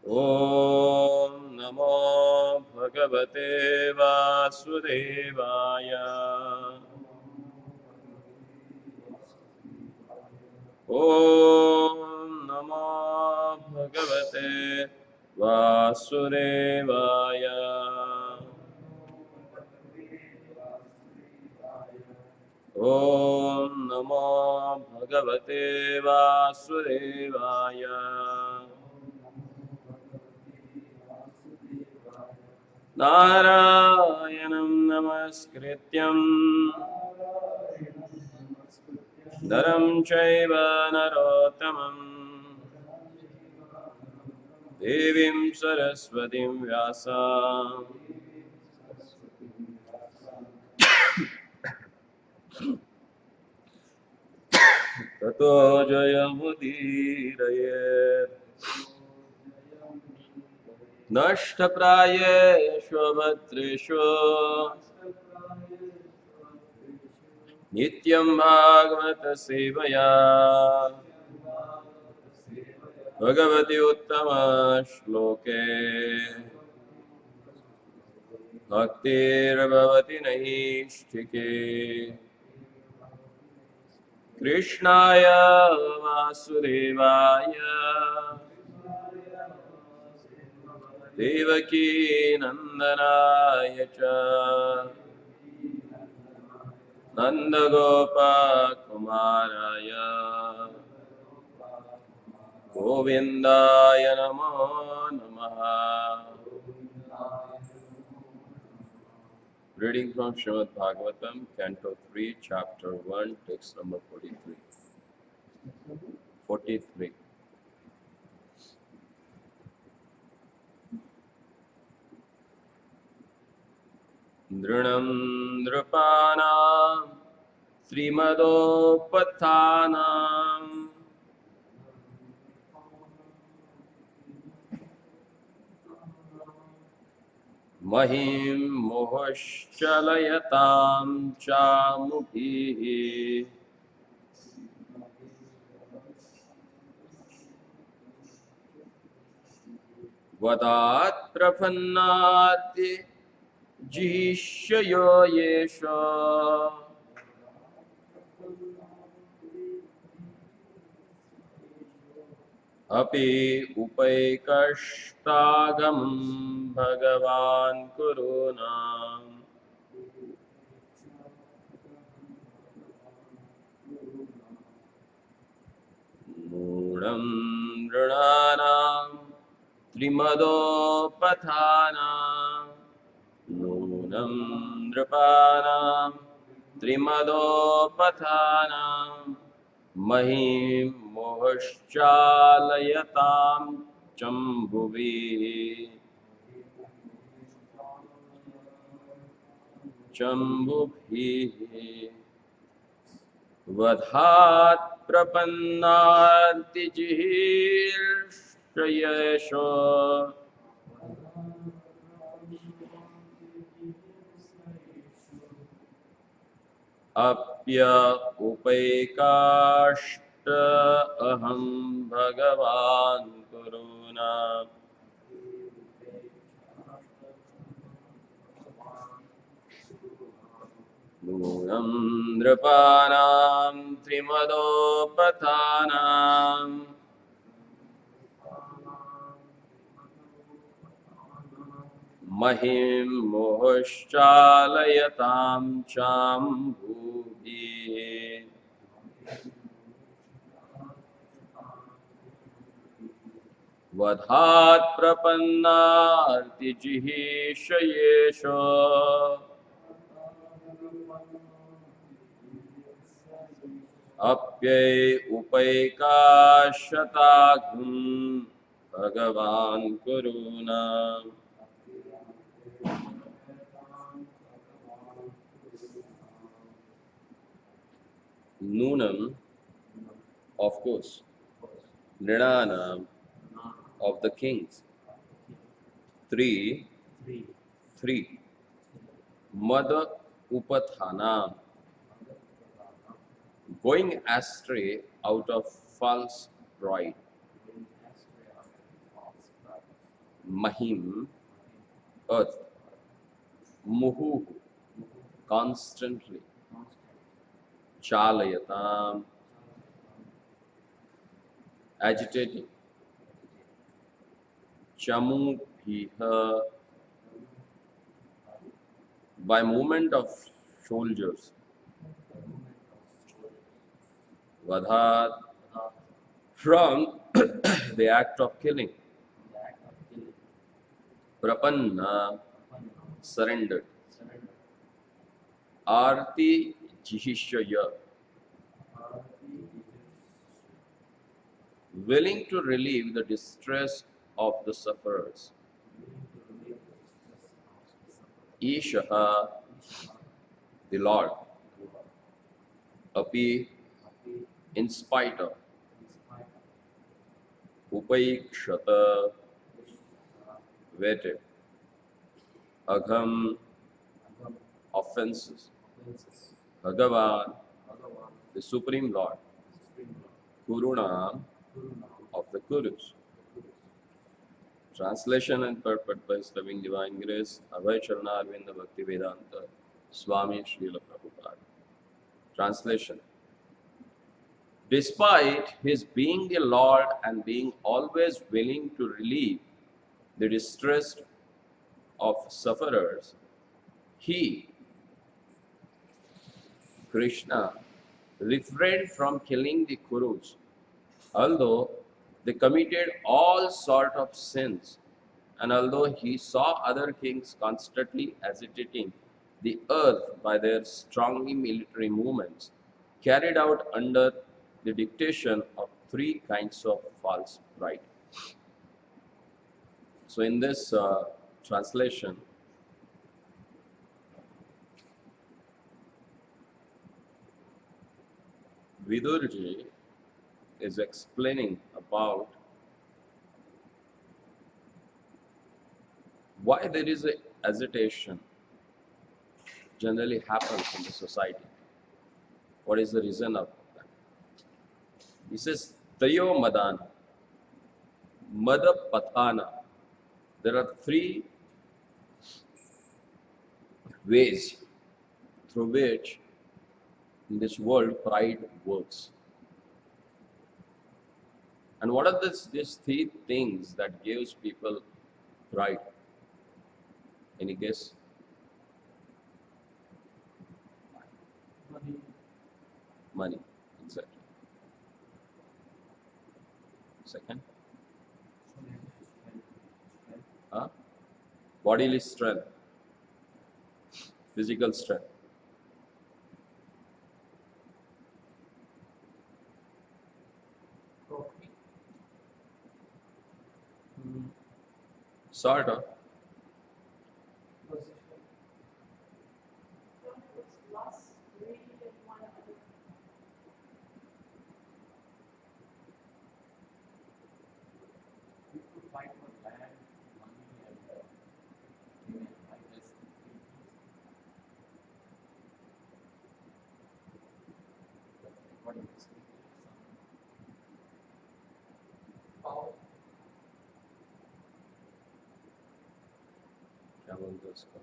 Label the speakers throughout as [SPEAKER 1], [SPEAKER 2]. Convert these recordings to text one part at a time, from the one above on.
[SPEAKER 1] ॐ नमो भगवते वासुदेवाय। ॐ नमो भगवते वासुदेवाय। ॐ नमो भगवते वासुदेवाय। नारायणं नमस्कृत्यं नरं चैव नरोत्तमं देवीं सरस्वतीं व्यासां ततो जयमुदीरयेत्। नष्टप्रायेषु भद्रेषु नित्यं भागवत सेवया भगवति उत्तम श्लोके भक्तिर्भवति नैष्ठिके। कृष्णाय वासुदेवाय देवकी नंदनाय च नन्दगोपकुमाराय गोविन्दाय नमो नमः। Reading from Srimad Bhagavatam, Canto 3, Chapter 1, text number 43. 43. Drinam Nrupanam Srimadopathanam Mahim Mohoshchalayatam Chamubhihi Vadat Prapannati Jishyayo Yesha Api Upaikashtagam Bhagavan Kurunam Nunam Nranam Trimadopathanam Nunam Nripanam Trimadopathanam Mahim Mohoshchalayatam Chambuvi Chambubhi Vadhat Prapannati Jihirshayesho Apya Upaikashta Aham Bhagavan Kuruna Nunam Nripanam Trimadopathanam Mahim Mohoshchalayatam Chambhubi Vadhat Prapannati Jihishayesho Apyai Upaikashatagham Bhagavan Kuruna Nunam, of course, Nrinanam, of the kings, three, Mada Upathanam, going astray out of false pride. Mahim, earth. Muhu, constantly. Chalayatam, agitating. Chamubhiha, by movement of soldiers. Vadhat, from the act of killing. Prapanna, surrendered. Arti jihishya, willing to relieve the distress of the sufferers. Ishaha, the Lord. Api, in spite of. Upaikshata, waited. Agham, offenses. Bhagavan, the Supreme Lord. Kuruna, of the Kurus. Translation and purport by His Loving Divine Grace, Abhay Charana Arvinda Bhakti Vedanta, Swami Srila Prabhupada. Translation. Despite His being the Lord and being always willing to relieve the distress of sufferers, He, Krishna, refrained from killing the Kurus, although they committed all sort of sins, and although he saw other kings constantly agitating the earth by their strongly military movements, carried out under the dictation of three kinds of false pride. So in this translation, Vidurji is explaining about why there is a agitation generally happens in the society. What is the reason of that? He says, Tayo Madana, Madapathana. There are three ways through which in this world pride works. And what are these three things that gives people pride? Any guess? Money, exactly. Second, bodily strength, physical strength. Sort of. क्या बोलते उसको?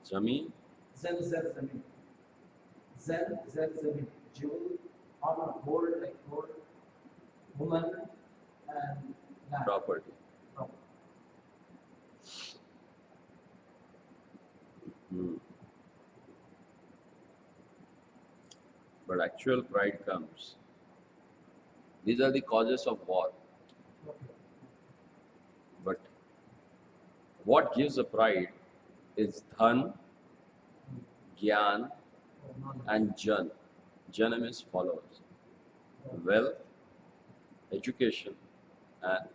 [SPEAKER 1] जमीन.
[SPEAKER 2] Zen Zamin. Zen Zamin. Jewel, honor, gold like gold, woman, and land.
[SPEAKER 1] Property. But actual pride comes. These are the causes of war. But what gives a pride is dhan, gyan, and jan. Jana means followers. Wealth, education, and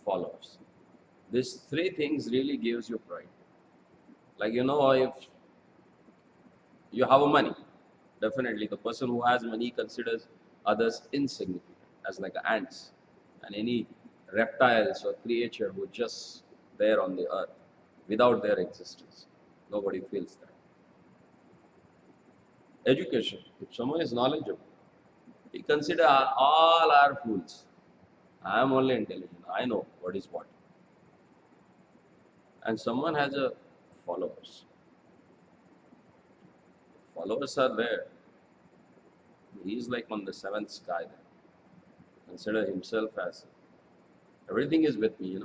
[SPEAKER 1] followers. These three things really gives you pride. Like if you have money, definitely the person who has money considers others insignificant, as like ants and any reptiles or creature who just there on the earth without their existence. Nobody feels that. Education. If someone is knowledgeable, he considers all are fools. I am only intelligent. I know what is what. And someone has a followers. Followers are there. He is like on the seventh sky there. Consider himself as everything is with me,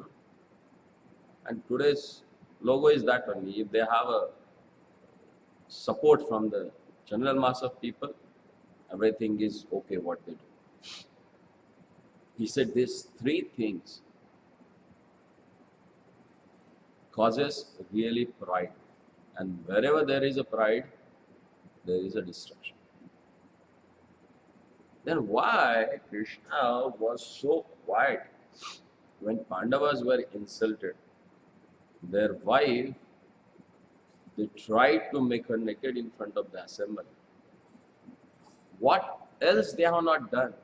[SPEAKER 1] And today's logo is that only. If they have a support from the general mass of people, everything is okay what they do. He said these three things causes really pride. And wherever there is a pride, there is a destruction. Then why Krishna was so quiet when Pandavas were insulted? Their wife, they tried to make her naked in front of the assembly. What else they have not done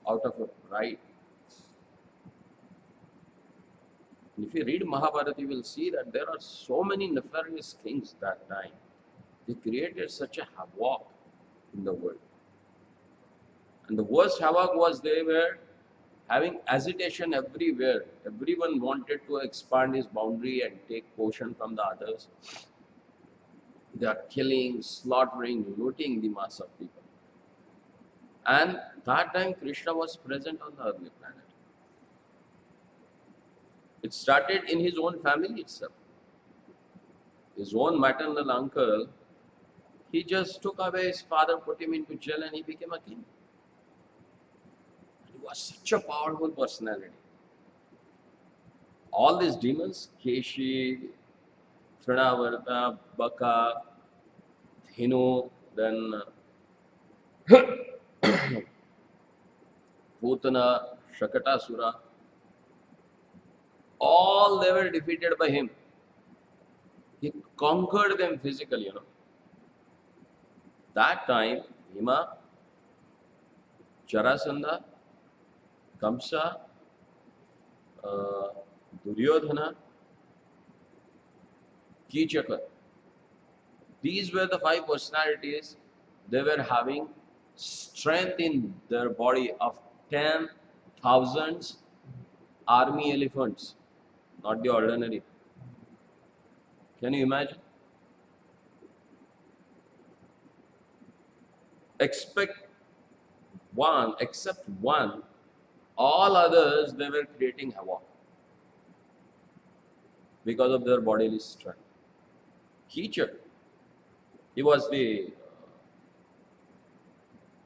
[SPEAKER 1] out of a pride? And if you read Mahabharata, you will see that there are so many nefarious kings that time. They created such a havoc in the world. And the worst havoc was they were having agitation everywhere. Everyone wanted to expand his boundary and take portion from the others. They are killing, slaughtering, looting the mass of people. And that time Krishna was present on the earthly planet. It started in his own family itself. His own maternal uncle, he just took away his father, put him into jail, and he became a king. He was such a powerful personality. All these demons, Keshi, Trinavarta, Baka, Dhinu, then Putana, Shakatasura, all they were defeated by him. He conquered them physically, That time, Bhima, Jarasandha, Kamsa, Duryodhana, Kichaka. These were the five personalities. They were having strength in their body of 10,000 army elephants, not the ordinary. Can you imagine? Except one, all others they were creating havoc because of their bodily strength. Kichak, he was the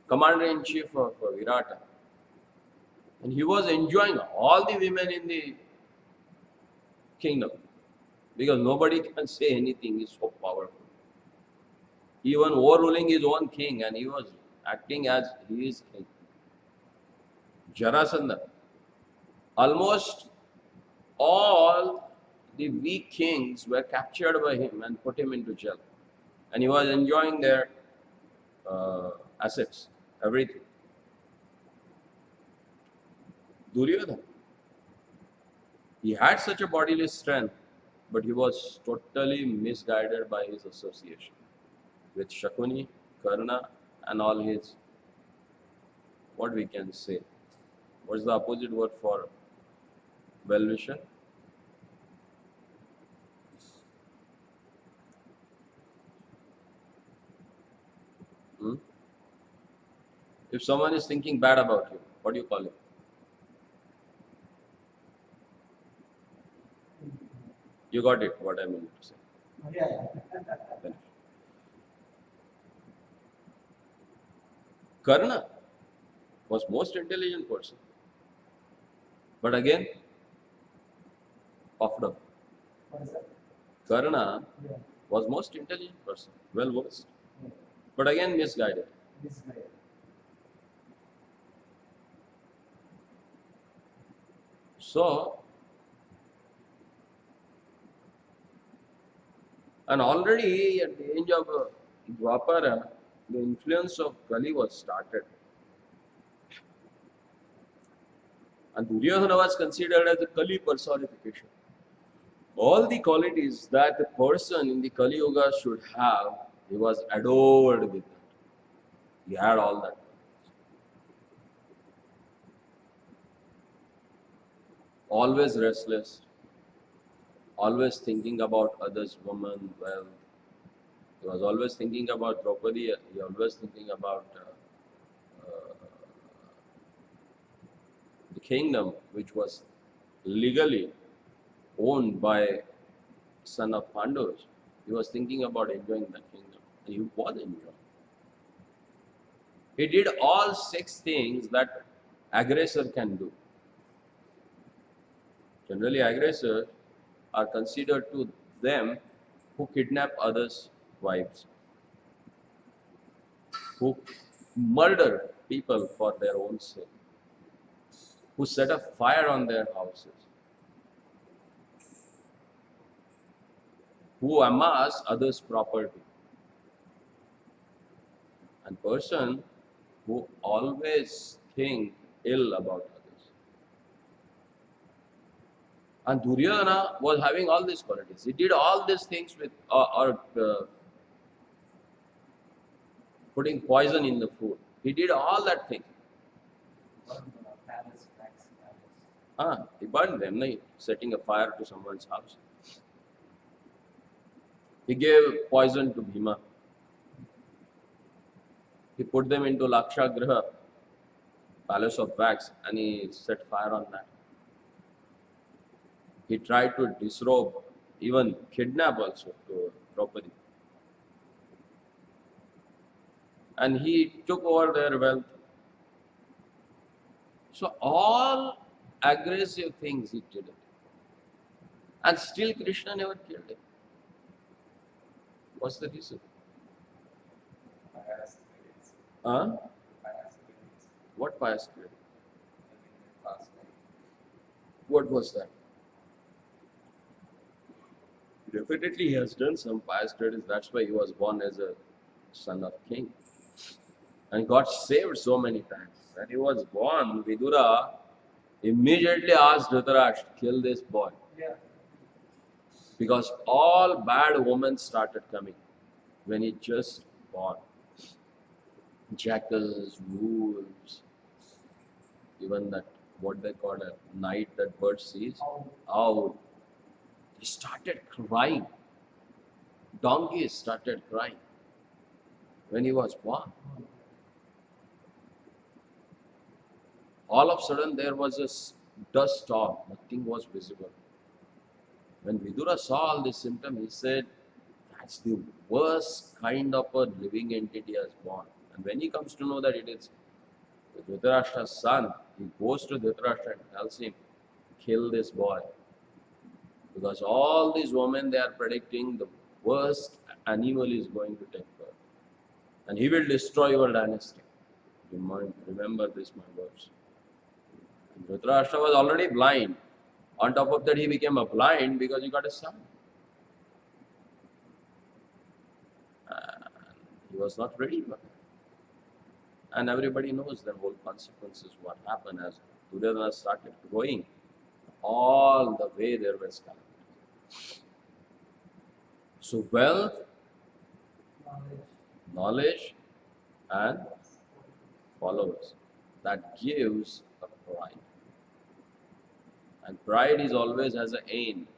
[SPEAKER 1] commander-in-chief of Virata. And he was enjoying all the women in the kingdom because nobody can say anything, he's so powerful. Even overruling his own king, and he was acting as he is king. Jarasandha, almost all the weak kings were captured by him and put him into jail. And he was enjoying their assets, everything. Duryodhana, he had such a bodily strength, but he was totally misguided by his association with Shakuni, Karna, and all his, what we can say, what's the opposite word for well-wisher? If someone is thinking bad about you, what do you call it? You got it, what I mean to say.
[SPEAKER 2] Yeah.
[SPEAKER 1] Karna was most intelligent person. But again, puffed up.
[SPEAKER 2] What is that?
[SPEAKER 1] Karna
[SPEAKER 2] Yeah.
[SPEAKER 1] was most intelligent person, well versed.
[SPEAKER 2] Yeah.
[SPEAKER 1] But again misguided.
[SPEAKER 2] This guy.
[SPEAKER 1] So, and already at the age of Dwapara, the influence of Kali was started. And Duryodhana was considered as a Kali personification. All the qualities that a person in the Kali Yuga should have, he was adored with that. He had all that. always restless, always thinking about others, women, wealth. He was always thinking about Draupadi. He always thinking about the kingdom, which was legally owned by son of Pandavas. He was thinking about enjoying that kingdom. And he was enjoying. He did all 6 things that aggressor can do. Generally, aggressors are considered to them who kidnap others' wives, who murder people for their own sake, who set a fire on their houses, who amass others' property, and person who always think ill about others. And Duryodhana was having all these qualities. He did all these things with putting poison in the food. He did all that thing.
[SPEAKER 2] Palace, palace.
[SPEAKER 1] He burned them, no? Setting a fire to someone's house. He gave poison to Bhima. He put them into Lakshagraha, palace of wax, and he set fire on that. He tried to disrobe, even kidnap also to Draupadi. And he took over their wealth. So all aggressive things he did it. And still Krishna never killed him. What's the reason?
[SPEAKER 2] Pious spirits.
[SPEAKER 1] Huh?
[SPEAKER 2] Pious spirits.
[SPEAKER 1] What pious spirit?
[SPEAKER 2] In the past life.
[SPEAKER 1] What was that? Definitely he has done some pious studies. That's why he was born as a son of king. And got saved so many times. When he was born, Vidura immediately asked Dhritarashtra, kill this boy.
[SPEAKER 2] Yeah.
[SPEAKER 1] Because all bad women started coming when he just born. Jackals, wolves, even that, what they call a night that bird sees, owl. He started crying. Donkeys started crying when he was born. All of a sudden there was a dust storm. Nothing was visible. When Vidura saw all these symptoms, he said, that's the worst kind of a living entity has born. And when he comes to know that it is Dhritarashtra's son, he goes to Dhritarashtra and tells him, kill this boy. Because all these women, they are predicting the worst animal is going to take birth. And he will destroy your dynasty. Remember this, my words. And Dhritarashtra was already blind. On top of that, he became a blind because he got a son. And he was not ready for that. And everybody knows the whole consequences, what happened as Duryodhana started growing. All the way there was calamity. So wealth, knowledge, and followers. That gives a pride. And pride is always has an aim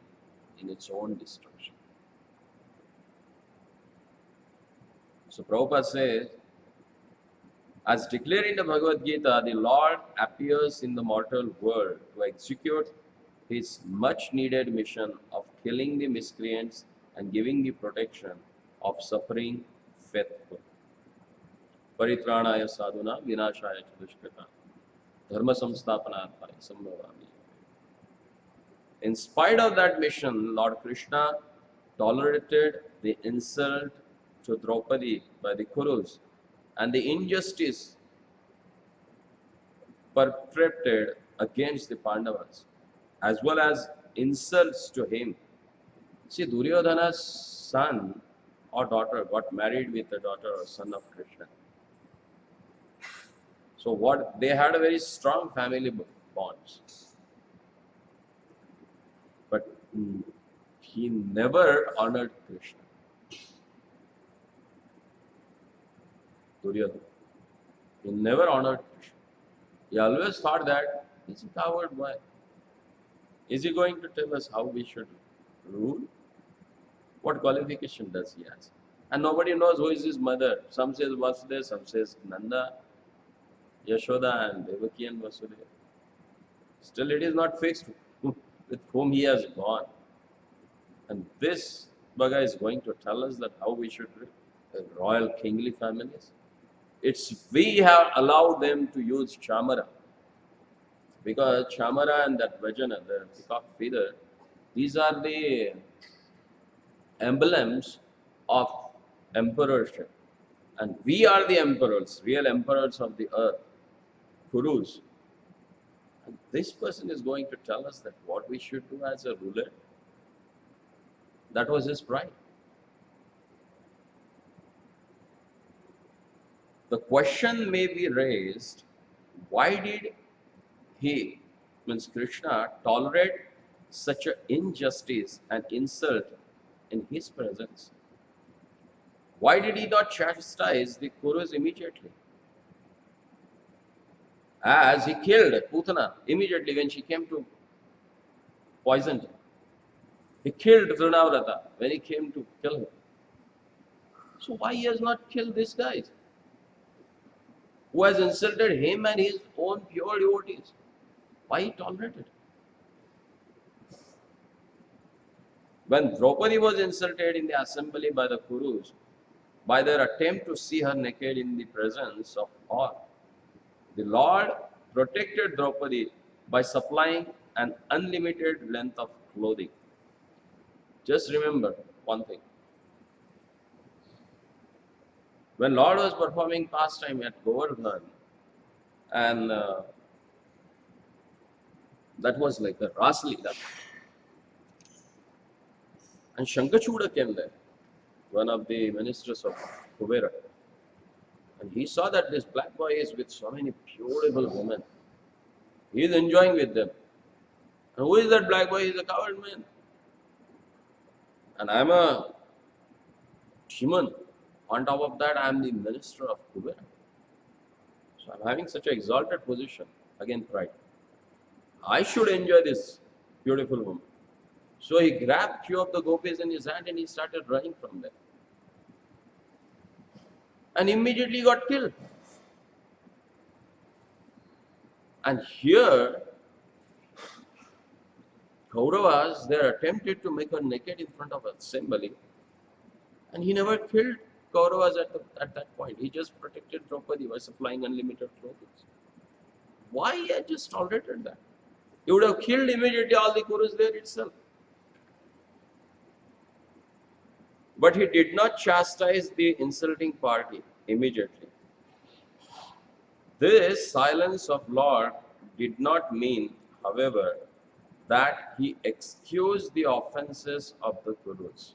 [SPEAKER 1] in its own destruction. So Prabhupada says, as declared in the Bhagavad Gita, the Lord appears in the mortal world to execute his much needed mission of killing the miscreants and giving the protection of suffering faithful. Paritranaya sadhuna vinashaya chadushkrita dharma samsthapanarthaya sambhavami. In spite of that mission, Lord Krishna tolerated the insult to Draupadi by the Kurus and the injustice perpetrated against the Pandavas, as well as insults to him. See, Duryodhana's son or daughter got married with the daughter or son of Krishna. So what they had a very strong family bonds. But he never honored Krishna. Duryodhana. He never honored Krishna. He always thought that he's a coward boy. Is he going to tell us how we should rule? What qualification does he have? And nobody knows who is his mother. Some says Vasudeva, some says Nanda, Yashoda and Devaki and Vasudeva. Still it is not fixed with whom he has gone. And this Bhaga is going to tell us that how we should live. The royal kingly families. It's we have allowed them to use chamara. Because chamara and that vajana, the peacock feather, these are the emblems of emperorship. And we are the emperors, real emperors of the earth, Kurus. And this person is going to tell us that what we should do as a ruler. That was his pride. The question may be raised, why did he, means Krishna, tolerate such an injustice and insult in his presence? Why did he not chastise the Kurus immediately? As he killed Putana immediately when she came to poison him. He killed Trinavrata when he came to kill him. So why he has not killed these guys? Who has insulted him and his own pure devotees? Why he tolerated? When Draupadi was insulted in the assembly by the Kurus, by their attempt to see her naked in the presence of all, the Lord protected Draupadi by supplying an unlimited length of clothing. Just remember one thing. When Lord was performing pastime at Govardhan, and that was like the Ras Leela, and Shankachuda came there, one of the ministers of Kubera, and he saw that this black boy is with so many beautiful women. He is enjoying with them. And who is that black boy? He is a coward man. And I am a demon. On top of that, I am the minister of Kubera. So I am having such an exalted position. Again, pride. I should enjoy this beautiful woman. So he grabbed few of the gopis in his hand and he started running from them. And immediately got killed. And here, Kauravas, they attempted to make her naked in front of assembly. And he never killed Kauravas at that point. He just protected Draupadi by supplying unlimited clothing. Why he had just tolerated that? He would have killed immediately all the Kurus there itself. But he did not chastise the insulting party immediately. This silence of Lord did not mean, however, that he excused the offenses of the Kurus.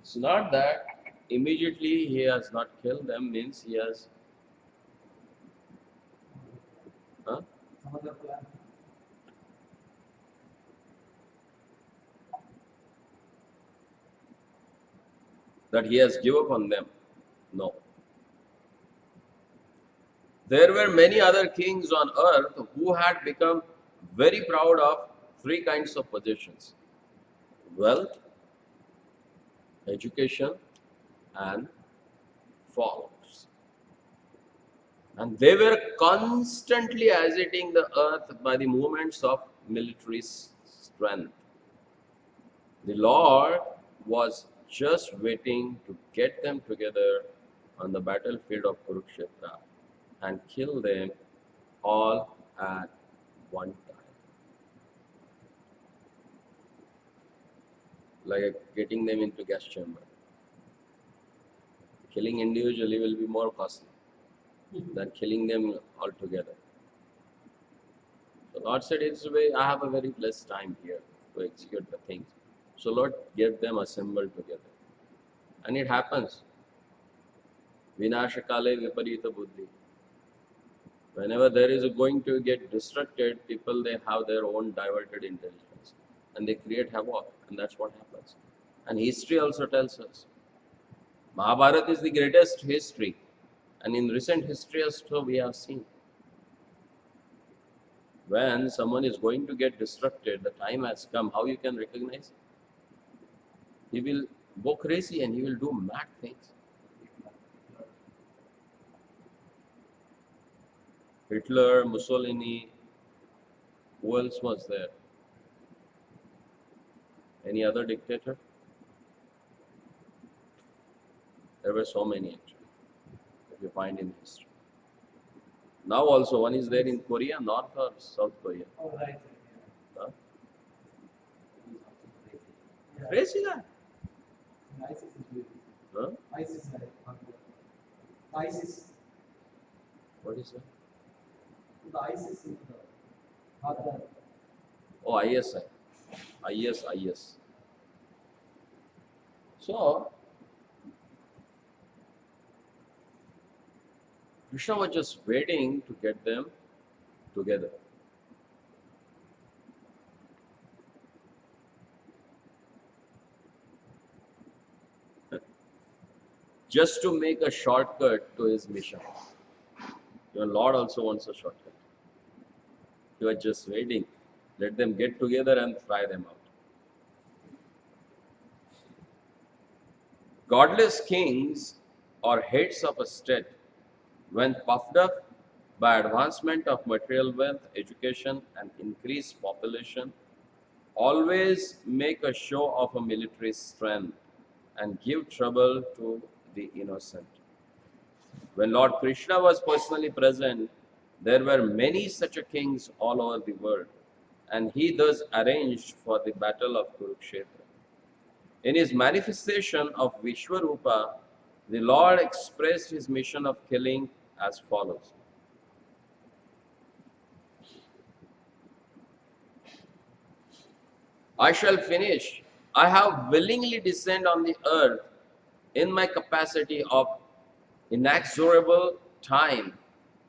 [SPEAKER 1] It's not that immediately he has not killed them, means he has that he has given up on them. No. There were many other kings on earth who had become very proud of three kinds of possessions: wealth, education, and followers. And they were constantly agitating the earth by the movements of military strength. The Lord was just waiting to get them together on the battlefield of Kurukshetra and kill them all at one time. Like getting them into gas chamber. Killing individually will be more costly than killing them all together. So Lord said, it's a way, I have a very blessed time here to execute the things. So Lord, get them assembled together. And it happens. Vinashakale viparita buddhi. Whenever there is going to get distracted, people, they have their own diverted intelligence. And they create havoc. And that's what happens. And history also tells us. Mahabharata is the greatest history. And in recent history also we have seen. When someone is going to get destructed, the time has come. How you can recognize? He will go crazy and he will do mad things. Hitler, Mussolini, who else was there? Any other dictator? There were so many actually, that you find in history. Now also one is there in Korea, North or South Korea?
[SPEAKER 2] Oh, right.
[SPEAKER 1] Huh?
[SPEAKER 2] Yeah.
[SPEAKER 1] Crazy guy.
[SPEAKER 2] ISIS is doing it.
[SPEAKER 1] Huh?
[SPEAKER 2] ISIS, ISIS,
[SPEAKER 1] What is that?
[SPEAKER 2] the ISIS is the other.
[SPEAKER 1] Oh, ISI. IS. So, Krishna was just waiting to get them together. Just to make a shortcut to his mission. Your Lord also wants a shortcut. He was just waiting. Let them get together and fry them out. Godless kings or heads of a state, when puffed up by advancement of material wealth, education, and increased population, always make a show of a military strength and give trouble to the innocent. When Lord Krishna was personally present, there were many such kings all over the world, and he thus arranged for the battle of Kurukshetra. In his manifestation of Vishwarupa, the Lord expressed his mission of killing as follows. I shall finish. I have willingly descended on the earth in my capacity of inexorable time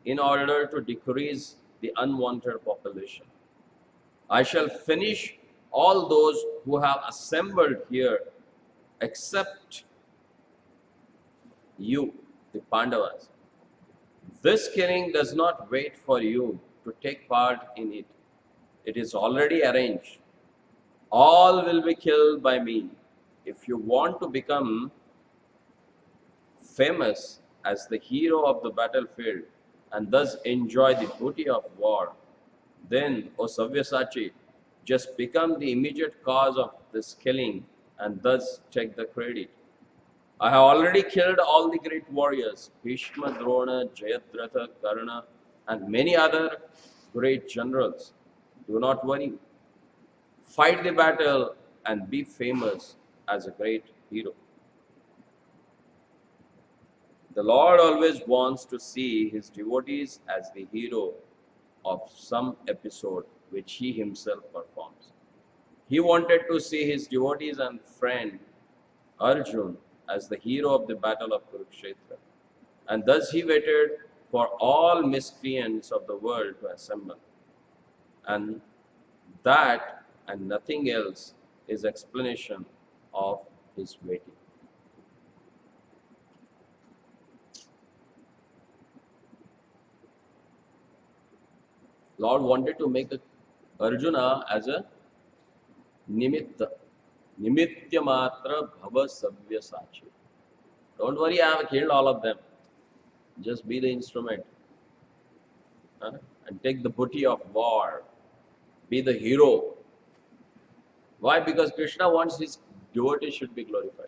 [SPEAKER 1] in order to decrease the unwanted population. I shall finish all those who have assembled here except you, the Pandavas. This killing does not wait for you to take part in it. It is already arranged. All will be killed by me. If you want to become famous as the hero of the battlefield and thus enjoy the booty of war, then, O Savyasachi, just become the immediate cause of this killing and thus take the credit. I have already killed all the great warriors, Bhishma, Drona, Jayadratha, Karna, and many other great generals. Do not worry. Fight the battle and be famous as a great hero. The Lord always wants to see his devotees as the hero of some episode which he himself performs. He wanted to see his devotees and friend Arjun as the hero of the battle of Kurukshetra. And thus he waited for all miscreants of the world to assemble. And that and nothing else is explanation of his waiting. Lord wanted to make Arjuna as a nimitta. Nimityamatra bhava savyasachi. Don't worry, I have killed all of them. Just be the instrument. And take the booty of war. Be the hero. Why? Because Krishna wants his devotees should be glorified.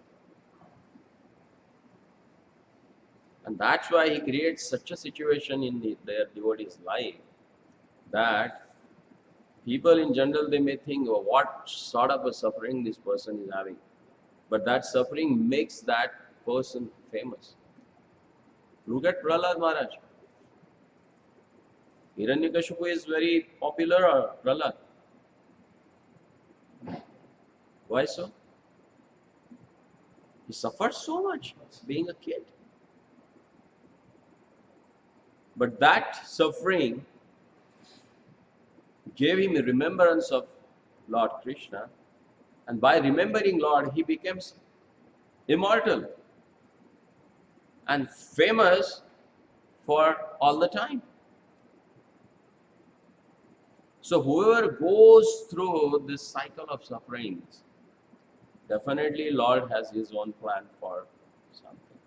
[SPEAKER 1] And that's why he creates such a situation in their devotees' life that people in general, they may think, oh, what sort of a suffering this person is having. But that suffering makes that person famous. Look at Prahlad Maharaj. Hiranyakashipu is very popular, or Prahlad? Why so? He suffered so much being a kid. But that suffering gave him a remembrance of Lord Krishna. And by remembering Lord, he becomes immortal and famous for all the time. So whoever goes through this cycle of sufferings, definitely Lord has His own plan for something.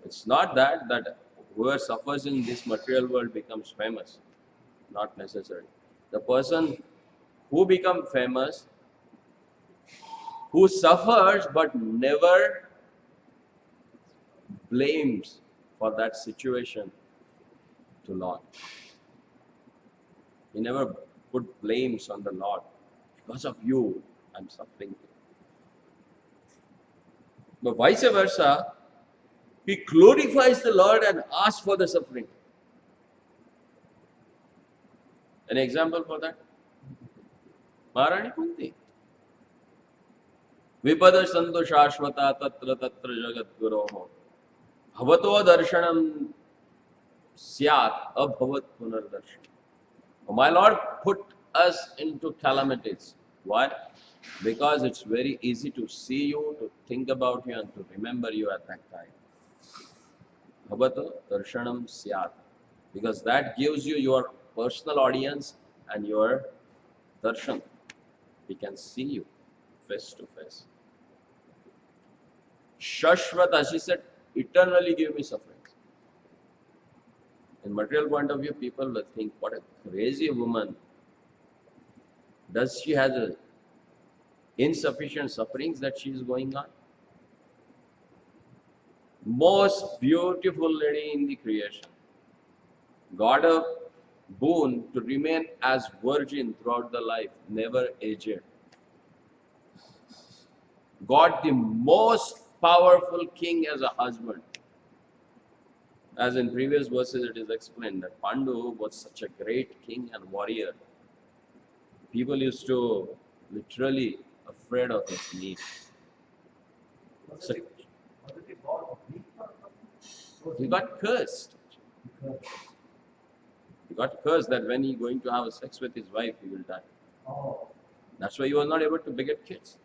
[SPEAKER 1] It's not that whoever suffers in this material world becomes famous. Not necessary. The person who becomes famous, who suffers but never blames for that situation to Lord. He never put blames on the Lord. Because of you, I'm suffering. But vice versa, he glorifies the Lord and asks for the suffering. An example for that? Maharani Kunti. Vipada santo shashvata tatra tatra jagat guroho. Bhavato darshanam syat abhavat punardarshan. My Lord put us into calamities. Why? Because it's very easy to see you, to think about you, and to remember you at that time. Bhavato darshanam syat. Because that gives you your personal audience and your darshan. He can see you face to face. Shashvata, she said, eternally give me sufferings. In material point of view, people will think, what a crazy woman. Does she have insufficient sufferings that she is going on? Most beautiful lady in the creation. Got a boon to remain as virgin throughout the life, never aged. Got the most powerful king as a husband. As in previous verses it is explained that Pandu was such a great king and warrior. People used to literally afraid of his need. So he got cursed. He got cursed that when he going to have sex with his wife, he will die. That's why he was not able to beget kids.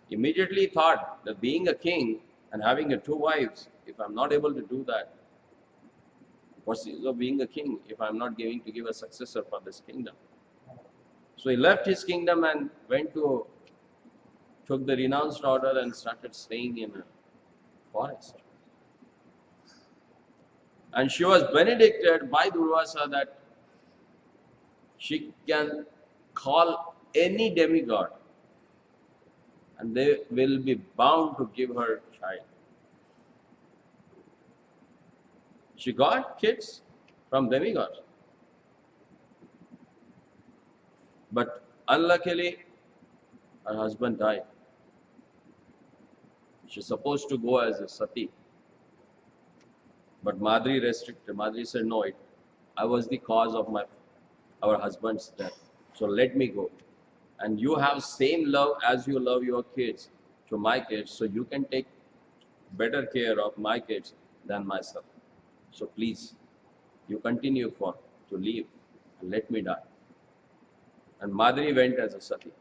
[SPEAKER 1] Immediately thought that being a king and having two wives, if I'm not able to do that, what's the use of being a king if I'm not going to give a successor for this kingdom? So he left his kingdom and took the renounced order and started staying in a forest. And she was benedicted by Durvasa that she can call any demigod and they will be bound to give her child. She got kids from demigods. But unluckily, her husband died. She's supposed to go as a sati. But Madri restricted. Madri said, no, I was the cause of our husband's death. So let me go. And you have same love as you love your kids to my kids. So you can take better care of my kids than myself. So please, you continue to live and let me die. And Madri went as a sati.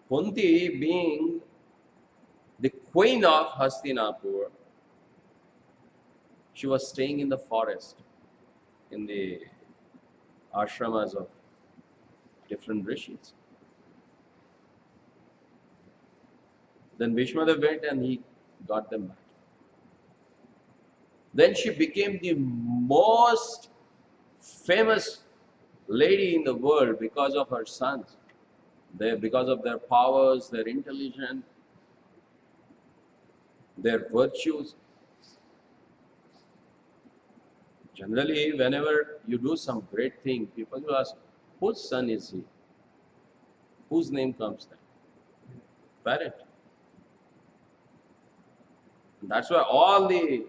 [SPEAKER 1] Kunti, being the queen of Hastinapur, she was staying in the forest, in the ashramas of different rishis. Then Bhishmadev went and he got them back. Then she became the most famous lady in the world because of her sons. Because of their powers, their intelligence, their virtues. Generally, whenever you do some great thing, people will ask, whose son is he? Whose name comes there? Parrot. That's why all the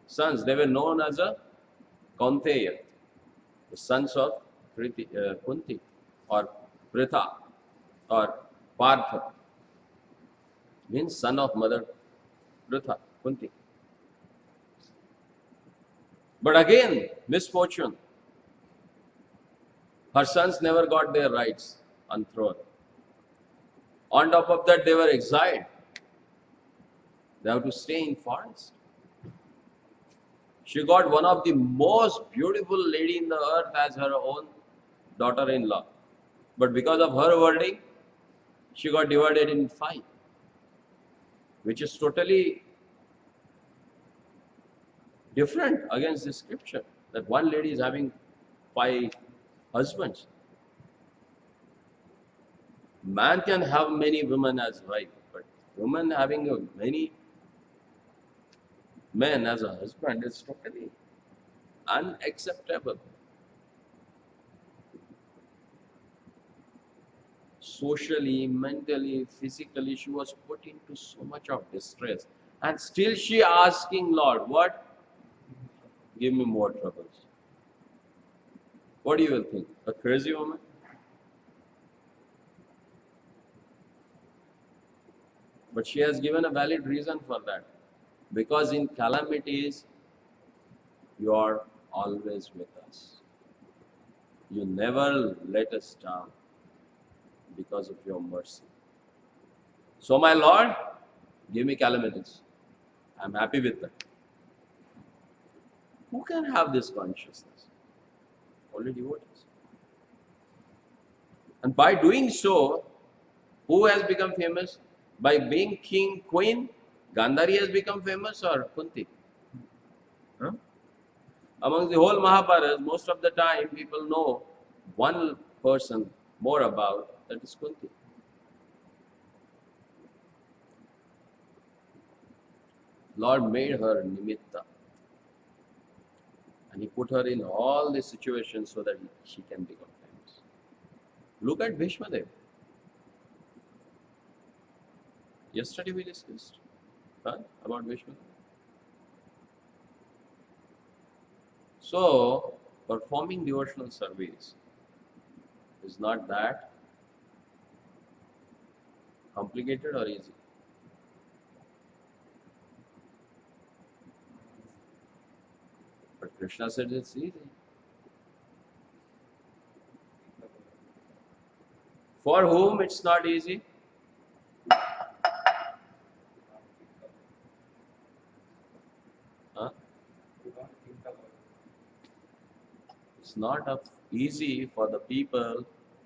[SPEAKER 1] sons, they were known as a Kaunteya, the sons of Kunti or Pritha or Partha, means son of mother Pritha, Kunti. But again, misfortune. Her sons never got their rights on throne. On top of that, they were exiled. They have to stay in forest. She got one of the most beautiful lady in the earth as her own daughter-in-law. But because of her wording, she got divided in 5, which is totally different against the scripture, that one lady is having 5 husbands. Man can have many women as wife, but woman having many men as a husband is totally unacceptable. Socially, mentally, physically, she was put into so much of distress. And still she asking Lord, what? Give me more troubles. What do you will think? A crazy woman? But she has given a valid reason for that. Because in calamities, you are always with us. You never let us down because of your mercy. So my Lord, give me calamities. I'm happy with that. Who can have this consciousness? Only devotees. And by doing so, who has become famous? By being king, queen, Gandhari has become famous or Kunti? Huh? Among the whole Mahabharata, most of the time people know one person more about, that is Kunti. Lord made her nimitta. And he put her in all these situations so that she can become famous. Look at Bhishmadev. Yesterday we discussed about Bhishmadev. So, performing devotional service is not that complicated or easy. But Krishna said it's easy. For whom it's not easy? Huh? It's not easy for the people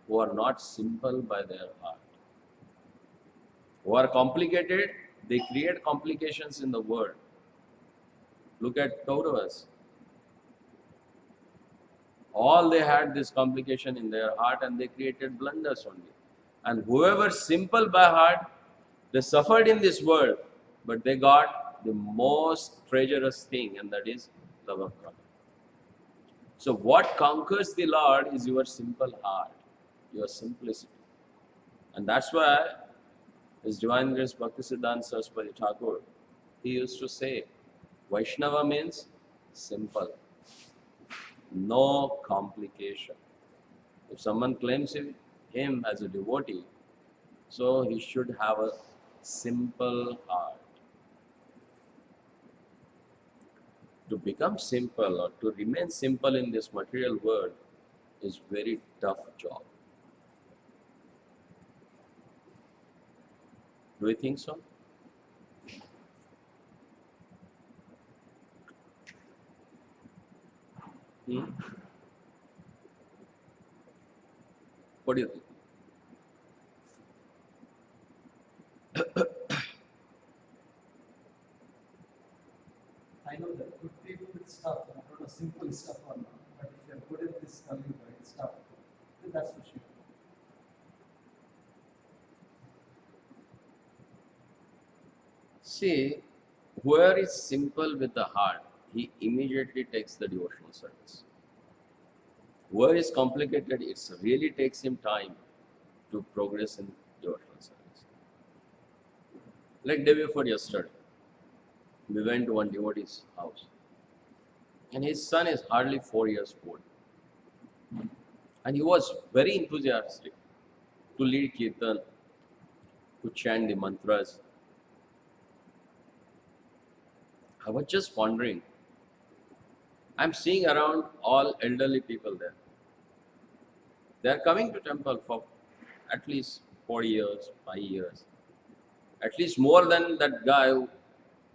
[SPEAKER 1] who are not simple by their heart. Who are complicated, they create complications in the world. Look at Kauravas. All they had this complication in their heart and they created blunders only. And whoever simple by heart, they suffered in this world, but they got the most treacherous thing, and that is love of God. So what conquers the Lord is your simple heart, your simplicity. And that's why His Divine Grace Bhaktisiddhanta Saraswati Thakur, he used to say, Vaishnava means simple, no complication. If someone claims him as a devotee, so he should have a simple heart. To become simple or to remain simple in this material world is very tough job. Do you think so? Hmm? What do you think?
[SPEAKER 2] I know that good people with stuff, I don't know simple stuff or not, but if you're good at this Kali Yuga, it's tough. That's for sure.
[SPEAKER 1] See, whoever is simple with the heart, he immediately takes the devotional service. Whoever is complicated, it really takes him time to progress in devotional service. Like day before yesterday, we went to one devotee's house, and his son is hardly 4 years old, and he was very enthusiastic to lead kirtan, to chant the mantras. I was just wondering, I'm seeing around all elderly people there. They are coming to temple for at least 4 years, 5 years, at least more than that guy.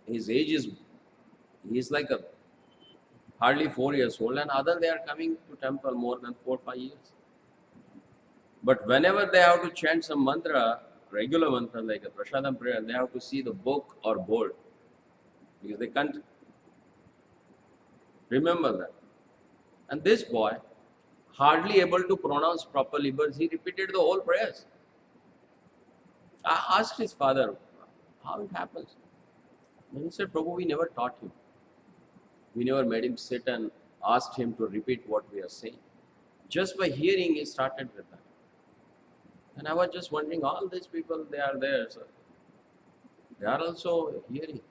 [SPEAKER 1] His age is, he's like a hardly 4 years old, and other they are coming to temple more than 4 or 5 years. But whenever they have to chant some mantra, regular mantra like a prasadam prayer, they have to see the book or board because they can't remember that. And this boy, hardly able to pronounce properly, but he repeated the whole prayers. I asked his father how it happens. And he said, Prabhu, we never taught him. We never made him sit and asked him to repeat what we are saying. Just by hearing, he started with that. And I was just wondering, all these people, they are there, so they are also hearing.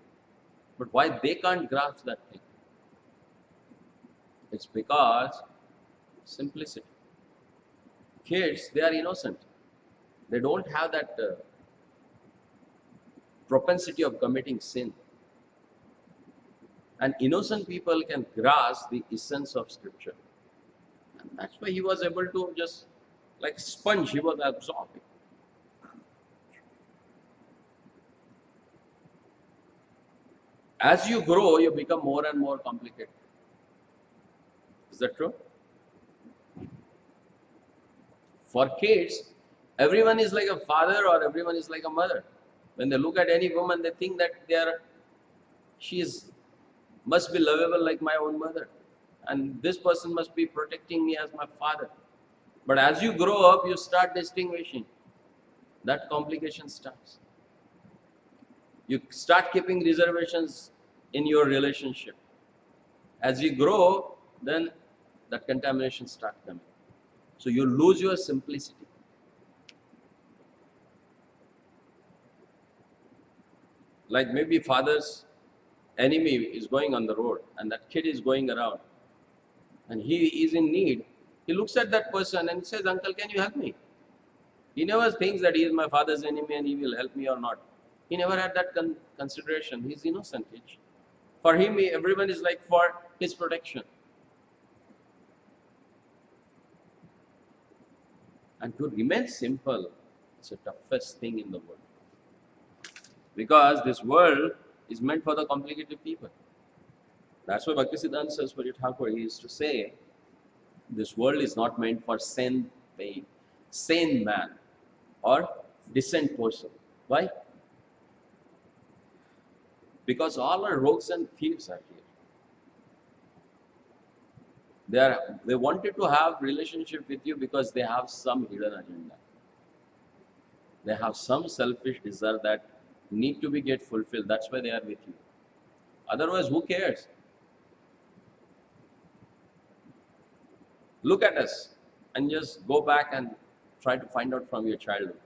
[SPEAKER 1] But why they can't grasp that thing? It's because simplicity. Kids, they are innocent. They don't have that propensity of committing sin. And innocent people can grasp the essence of scripture. And that's why he was able to just, like sponge, he was absorbing. As you grow, you become more and more complicated. Is that true? For kids, everyone is like a father or everyone is like a mother. When they look at any woman, they think that she must be lovable like my own mother. And this person must be protecting me as my father. But as you grow up, you start distinguishing. That complication starts. You start keeping reservations in your relationship. As you grow, then that contamination starts coming. So you lose your simplicity. Like maybe father's enemy is going on the road and that kid is going around and he is in need. He looks at that person and says, Uncle, can you help me? He never thinks that he is my father's enemy and he will help me or not. He never had that consideration. He's innocent. For him, everyone is like for his protection. And to remain simple is the toughest thing in the world. Because this world is meant for the complicated people. That's why Bhaktisiddhanta Saraswati Thakur used to say, this world is not meant for sane man or decent person. Why? Because all our rogues and thieves are here. They wanted to have relationship with you because they have some hidden agenda. They have some selfish desire that need to be get fulfilled. That's why they are with you. Otherwise, who cares? Look at us and just go back and try to find out from your childhood,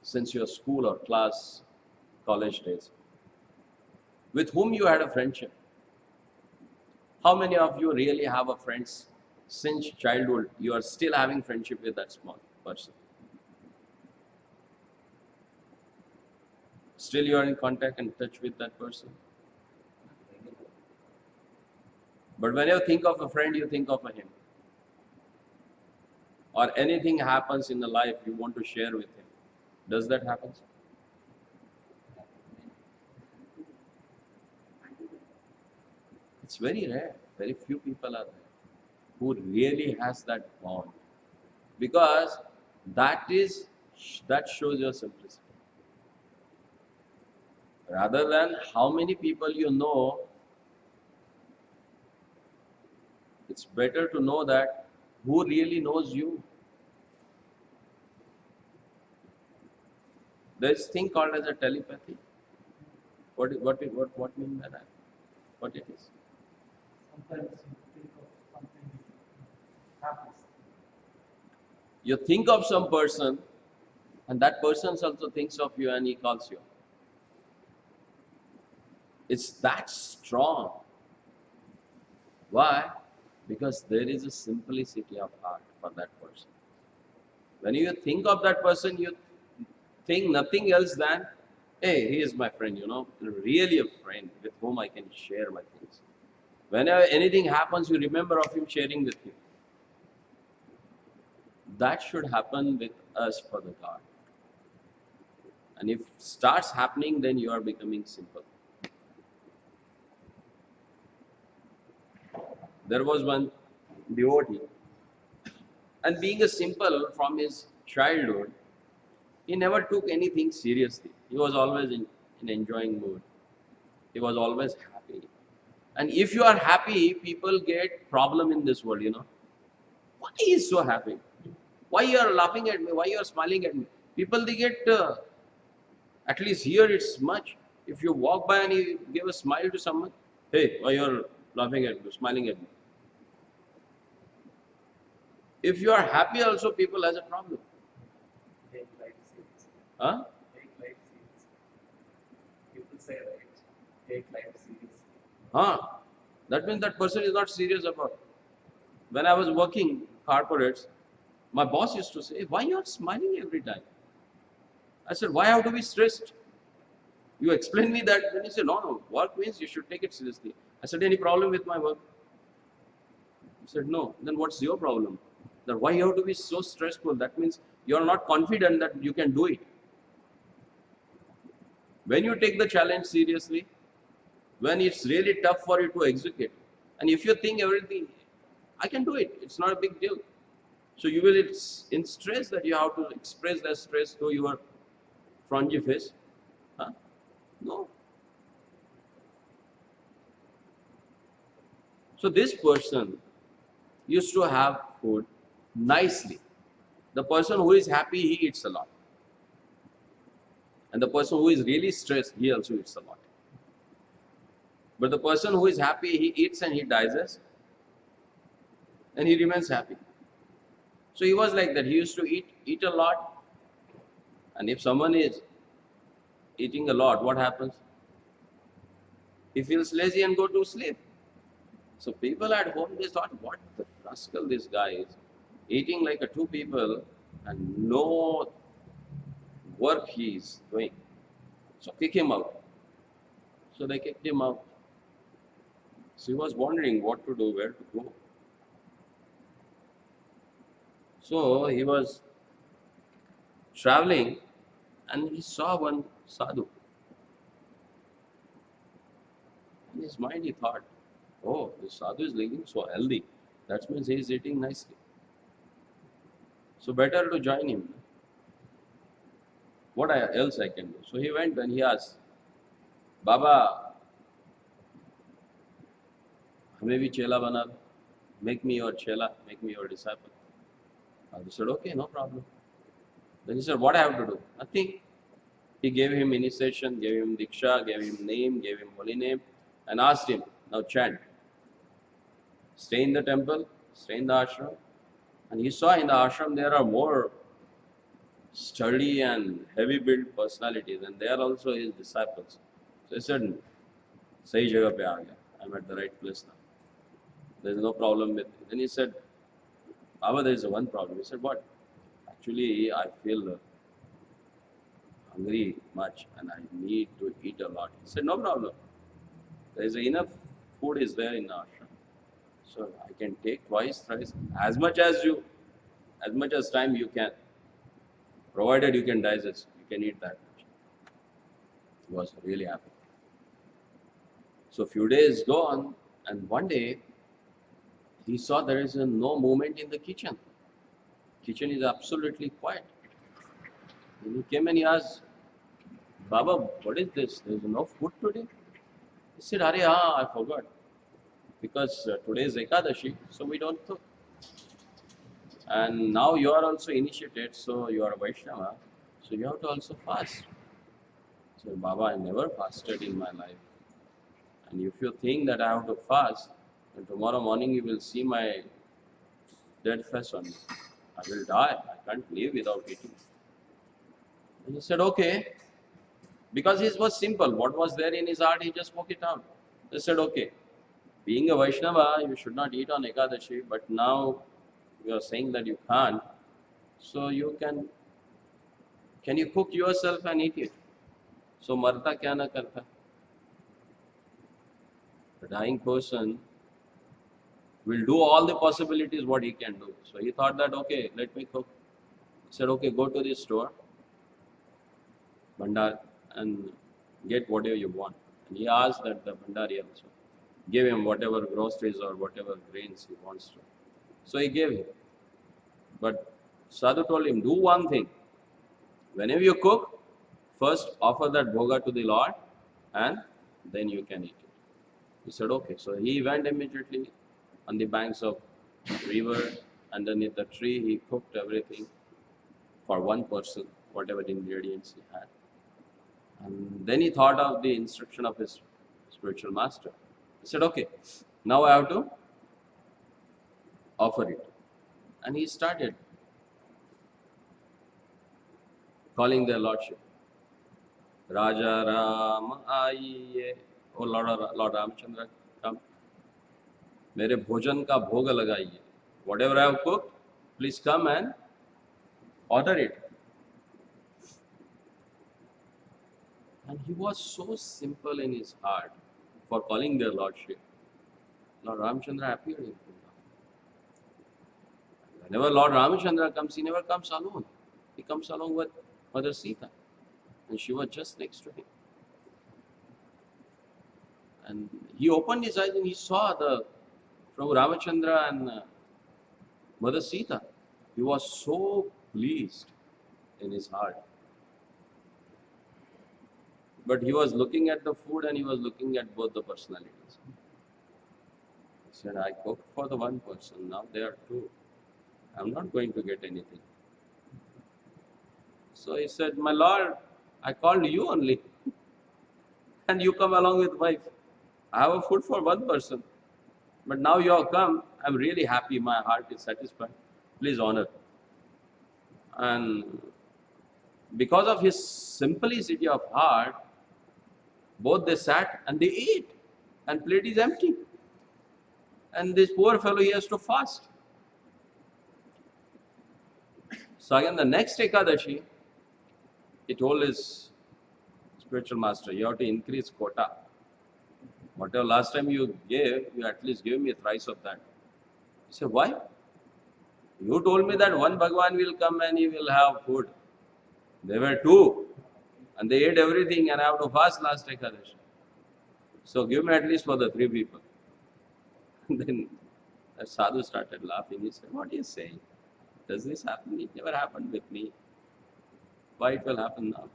[SPEAKER 1] since your school or class, college days, with whom you had a friendship. How many of you really have a friends since childhood? You are still having friendship with that small person. Still you are in contact and touch with that person. But when you think of a friend, you think of a him. Or anything happens in the life you want to share with him. Does that happen? It's very rare. Very few people are there who really has that bond. Because that shows your simplicity. Rather than how many people you know, it's better to know that who really knows you. There's thing called as a telepathy. What mean by that? What it is?
[SPEAKER 2] Sometimes you think of something happens.
[SPEAKER 1] You think of some person, and that person also thinks of you and he calls you. It's that strong. Why? Because there is a simplicity of heart for that person. When you think of that person, you think nothing else than, hey, he is my friend, really a friend with whom I can share my things. Whenever anything happens, you remember of him sharing with you. That should happen with us for the God. And if it starts happening, then you are becoming simple. There was one devotee, and being a simple from his childhood, he never took anything seriously. He was always in enjoying mood. He was always happy. And if you are happy, people get problem in this world, Why he is so happy? Why you are laughing at me? Why you are smiling at me? People, they get, at least here it's much. If you walk by and you give a smile to someone, hey, why you are laughing at me, smiling at me? If you are happy also, people has a problem.
[SPEAKER 2] Make life serious.
[SPEAKER 1] Huh?
[SPEAKER 2] Make life serious. People say right. Take life seriously.
[SPEAKER 1] Huh? That means that person is not serious about it. When I was working corporates, my boss used to say, why you are smiling every time? I said, why have to be stressed? You explain me that. Then he said, no, work means you should take it seriously. I said, any problem with my work? He said, no. Then what's your problem? That why you have to be so stressful? That means you are not confident that you can do it. When you take the challenge seriously, when it's really tough for you to execute, and if you think everything, I can do it, it's not a big deal. So you will in stress that you have to express that stress to your front face. Huh? No. So this person used to have food nicely. The person who is happy, he eats a lot. And the person who is really stressed, he also eats a lot. But the person who is happy, he eats and he digests, and he remains happy. So he was like that. He used to eat a lot. And if someone is eating a lot, what happens? He feels lazy and go to sleep. So people at home, they thought, what the rascal this guy is, eating like a two people and no work he is doing. So kick him out. So they kicked him out. So he was wondering what to do, where to go. So he was traveling and he saw one sadhu. In his mind he thought, oh, this sadhu is looking so healthy. That means he is eating nicely. So better to join him. What else I can do? So he went and he asked, Baba, हमें भी चेला बना दो. Make me your chela, make me your disciple. Sadhu said, okay, no problem. Then he said, what I have to do? Nothing. He gave him initiation, gave him diksha, gave him name, gave him holy name, and asked him, now chant. Stay in the temple, stay in the ashram. And he saw in the ashram there are more sturdy and heavy built personalities, and they are also his disciples. So he said, Sahi jagah pe aa gaya. I'm at the right place now. There is no problem with it. Then he said, Baba, there is one problem. He said, what? Actually, I feel hungry much and I need to eat a lot. He said, no problem. There is enough food is there in the ashram. So I can take twice, thrice, as much as time you can. Provided you can digest, you can eat that much. He was really happy. So few days gone, and one day he saw there is no movement in the kitchen. Kitchen is absolutely quiet. And he came and he asked, Baba, what is this? There is no food today. He said, Are, I forgot. Because today is Ekadashi, so we don't cook. And now you are also initiated, so you are a Vaishnava, so you have to also fast. So Baba, I never fasted in my life. And if you think that I have to fast, then tomorrow morning you will see my dead face on me. I will die. I can't live without eating. And he said, okay. Because it was simple. What was there in his heart, he just spoke it out. He said, okay. Being a Vaishnava, you should not eat on Ekadashi, but now you are saying that you can't. So you can you cook yourself and eat it? So marta kya na karta? The dying person will do all the possibilities what he can do. So he thought that, okay, let me cook. He said, okay, go to this store, Bhandar, and get whatever you want. And he asked that the Bhandari also. give him whatever groceries or whatever grains he wants to. So he gave him. But Sadhu told him, do one thing. Whenever you cook, first offer that bhoga to the Lord and then you can eat it. He said, okay. So he went immediately on the banks of river, underneath the tree. He cooked everything for one person, whatever ingredients he had. And then he thought of the instruction of his spiritual master. He said, okay, now I have to offer it. And he started calling their lordship. Raja Ram आइए. Oh Lord Ramchandra, come. मेरे भोजन का भोग लगाइए. Whatever I have cooked, please come and order it. And he was so simple in his heart for calling their lordship. Lord Ramchandra appeared in him. Whenever Lord Ramchandra comes, he never comes alone. He comes along with Mother Sita. And she was just next to him. And he opened his eyes and he saw the Prabhu Ramachandra and Mother Sita. He was so pleased in his heart. But he was looking at the food and he was looking at both the personalities. He said, I cooked for the one person, now there are two. I'm not going to get anything. So he said, my Lord, I called you only. And you come along with wife. I have a food for one person. But now you have come, I'm really happy, my heart is satisfied. Please honor. And because of his simplicity of heart, both they sat and they ate. And plate is empty. And this poor fellow, he has to fast. So again, the next Ekadashi, he told his spiritual master, you have to increase quota. Whatever last time you gave, you at least give me thrice of that. He said, why? You told me that one Bhagwan will come and he will have food. There were two. And they ate everything and I have to fast last Ekadashi. So give me at least for the three people. Then the sadhu started laughing. He said, what are you saying? Does this happen? It never happened with me. Why it will happen now?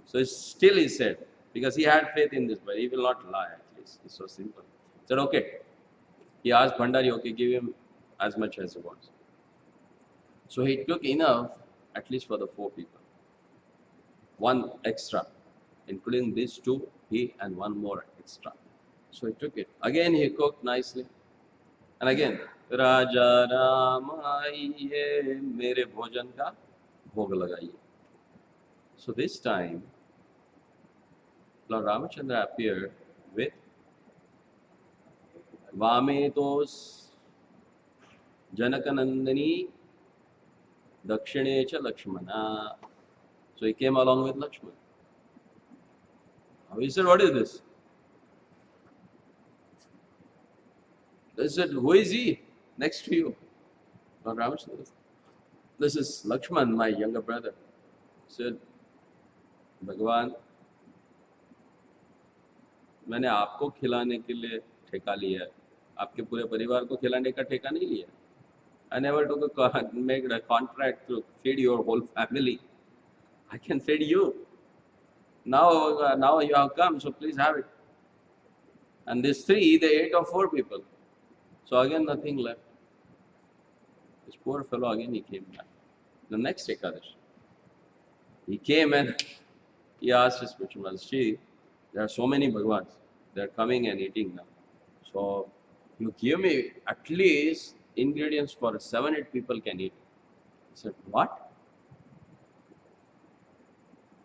[SPEAKER 1] So still he said, because he had faith in this, but he will not lie at least. It's so simple. He said, okay. He asked Bhandari, okay, give him as much as he wants. So he took enough, at least for the four people. One extra, including these two, he and one more extra. So he took it. Again he cooked nicely. And again, Raja Ramaiye mere bhojan ka bhog lagaiye. So this time, Lord Ramachandra appeared with Vametos Janakanandani Dakshinecha Lakshmana. So he came along with Lakshman. He said, what is this? They said, who is he next to you? Lord Ramachandra said, this is Lakshman, my younger brother. He said, Bhagwan, मैंने आपको खिलाने के लिए ठेका लिया है, आपके पूरे परिवार को खिलाने का ठेका नहीं लिया. I never took made a contract to feed your whole family. I can feed you. Now you have come, so please have it. And these three, they ate of four people. So again nothing left. This poor fellow again he came back. The next Ekadashi, he came and he asked his spiritual master, there are so many Bhagwans, they are coming and eating now. So you give me at least ingredients for 7-8 people can eat. He said, what?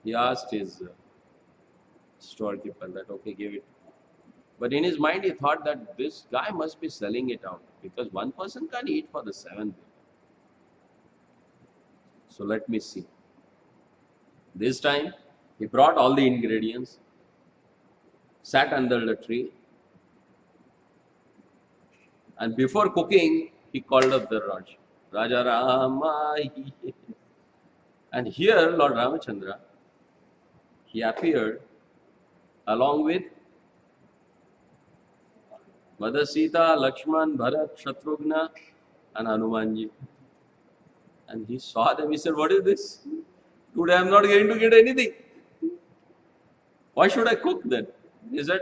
[SPEAKER 1] He asked his storekeeper that, okay, give it. But in his mind, he thought that this guy must be selling it out because one person can't eat for the 7 people. So let me see. This time, he brought all the ingredients, sat under the tree, and before cooking, he called up the Raj. Raja Rama. And here, Lord Ramachandra, he appeared along with Mother Sita, Lakshman, Bharat, Shatrugna, and Hanumanji. And he saw them, he said, what is this? Today I am not going to get anything. Why should I cook then? He said,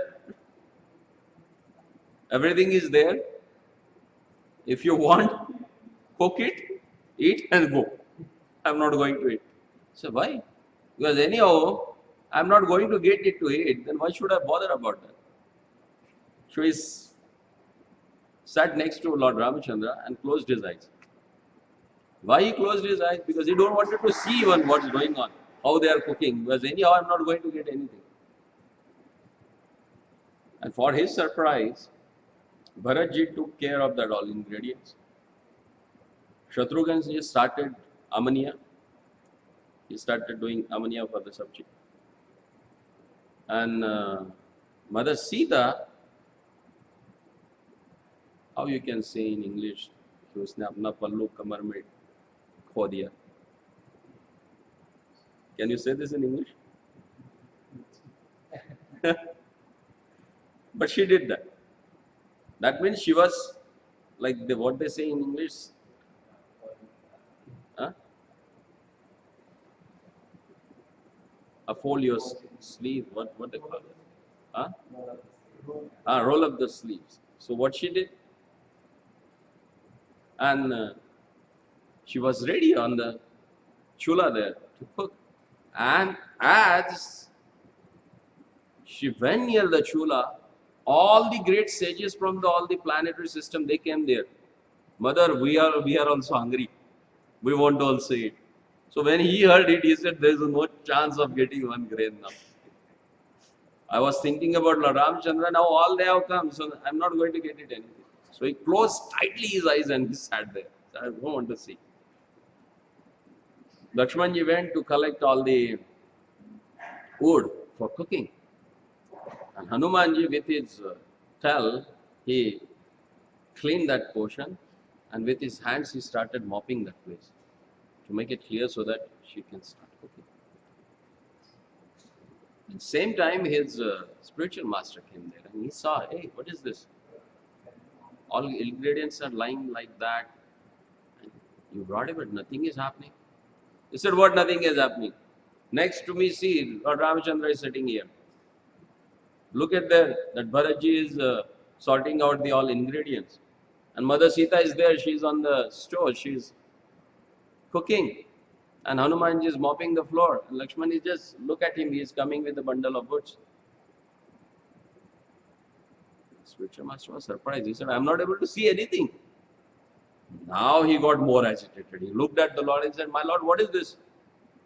[SPEAKER 1] everything is there. If you want, cook it, eat and go. I am not going to eat. So why? Because anyhow, I am not going to get it to eat, then why should I bother about that? So he sat next to Lord Ramachandra and closed his eyes. Why he closed his eyes? Because he don't wanted to see even what's going on, how they are cooking. Because anyhow, I'm not going to get anything. And for his surprise, Bharatji took care of that all ingredients. Shatrughan just started ammonia. He started doing ammonia for the sabji. And Mother Sita, how you can say in English, कि उसने अपना पल्लू कमर में खो दिया. Can you say this in English? But she did that. That means she was like what they say in English. Huh? A fold your sleeve. What they call it? Huh? Roll up the sleeves. So what she did, and she was ready on the chula there to cook. And as she went near the chula, all the great sages from all the planetary system, they came there. Mother, we are also hungry. We want to also eat. So when he heard it, he said, there is no chance of getting one grain now. I was thinking about Lord Ramachandra, now all they have come, so I'm not going to get it anything. So he closed tightly his eyes and he sat there. So I don't want to see. Lakshmanji went to collect all the wood for cooking. And Hanumanji with his tail, he cleaned that portion, and with his hands he started mopping that place to make it clear so that she can start cooking. At the same time, his spiritual master came there and he saw, hey, what is this? All ingredients are lying like that. And you brought it, but nothing is happening. He said, what nothing is happening? Next to me, see, Lord Ramachandra is sitting here. Look at there, that Bharatji is sorting out the all ingredients. And Mother Sita is there, she's on the stove, she's cooking. And Hanumanji is mopping the floor. And Lakshman is just, look at him, he is coming with a bundle of woods. Spiritual master was surprised. He said, I am not able to see anything. Now he got more agitated. He looked at the Lord and said, my Lord, what is this?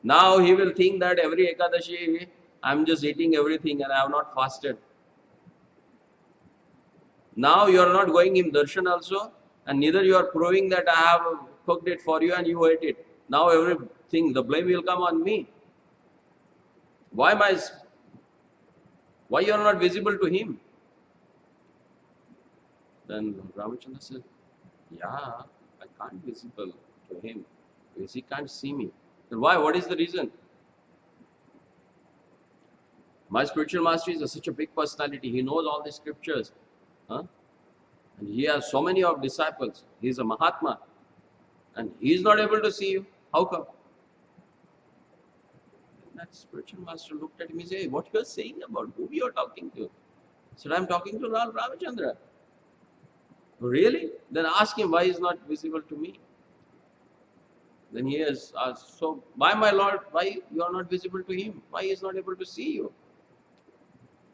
[SPEAKER 1] Now he will think that every Ekadashi, I am just eating everything and I have not fasted. Now you are not going in darshan also, and neither you are proving that I have cooked it for you and you ate it. Now everything, the blame will come on me. Why you are not visible to him? Then Ramachandra said, yeah, I can't visible to him because he can't see me. Then why? What is the reason? My spiritual master is such a big personality. He knows all the scriptures. Huh? And he has so many of disciples. He is a Mahatma. And he is not able to see you. How come? And that spiritual master looked at him and said, hey, what you are saying about whom you are talking to? He said, I am talking to Lord Ramachandra. Really? Then ask him why he is not visible to me. Then he has asked, so why my Lord, why you are not visible to him? Why he is not able to see you?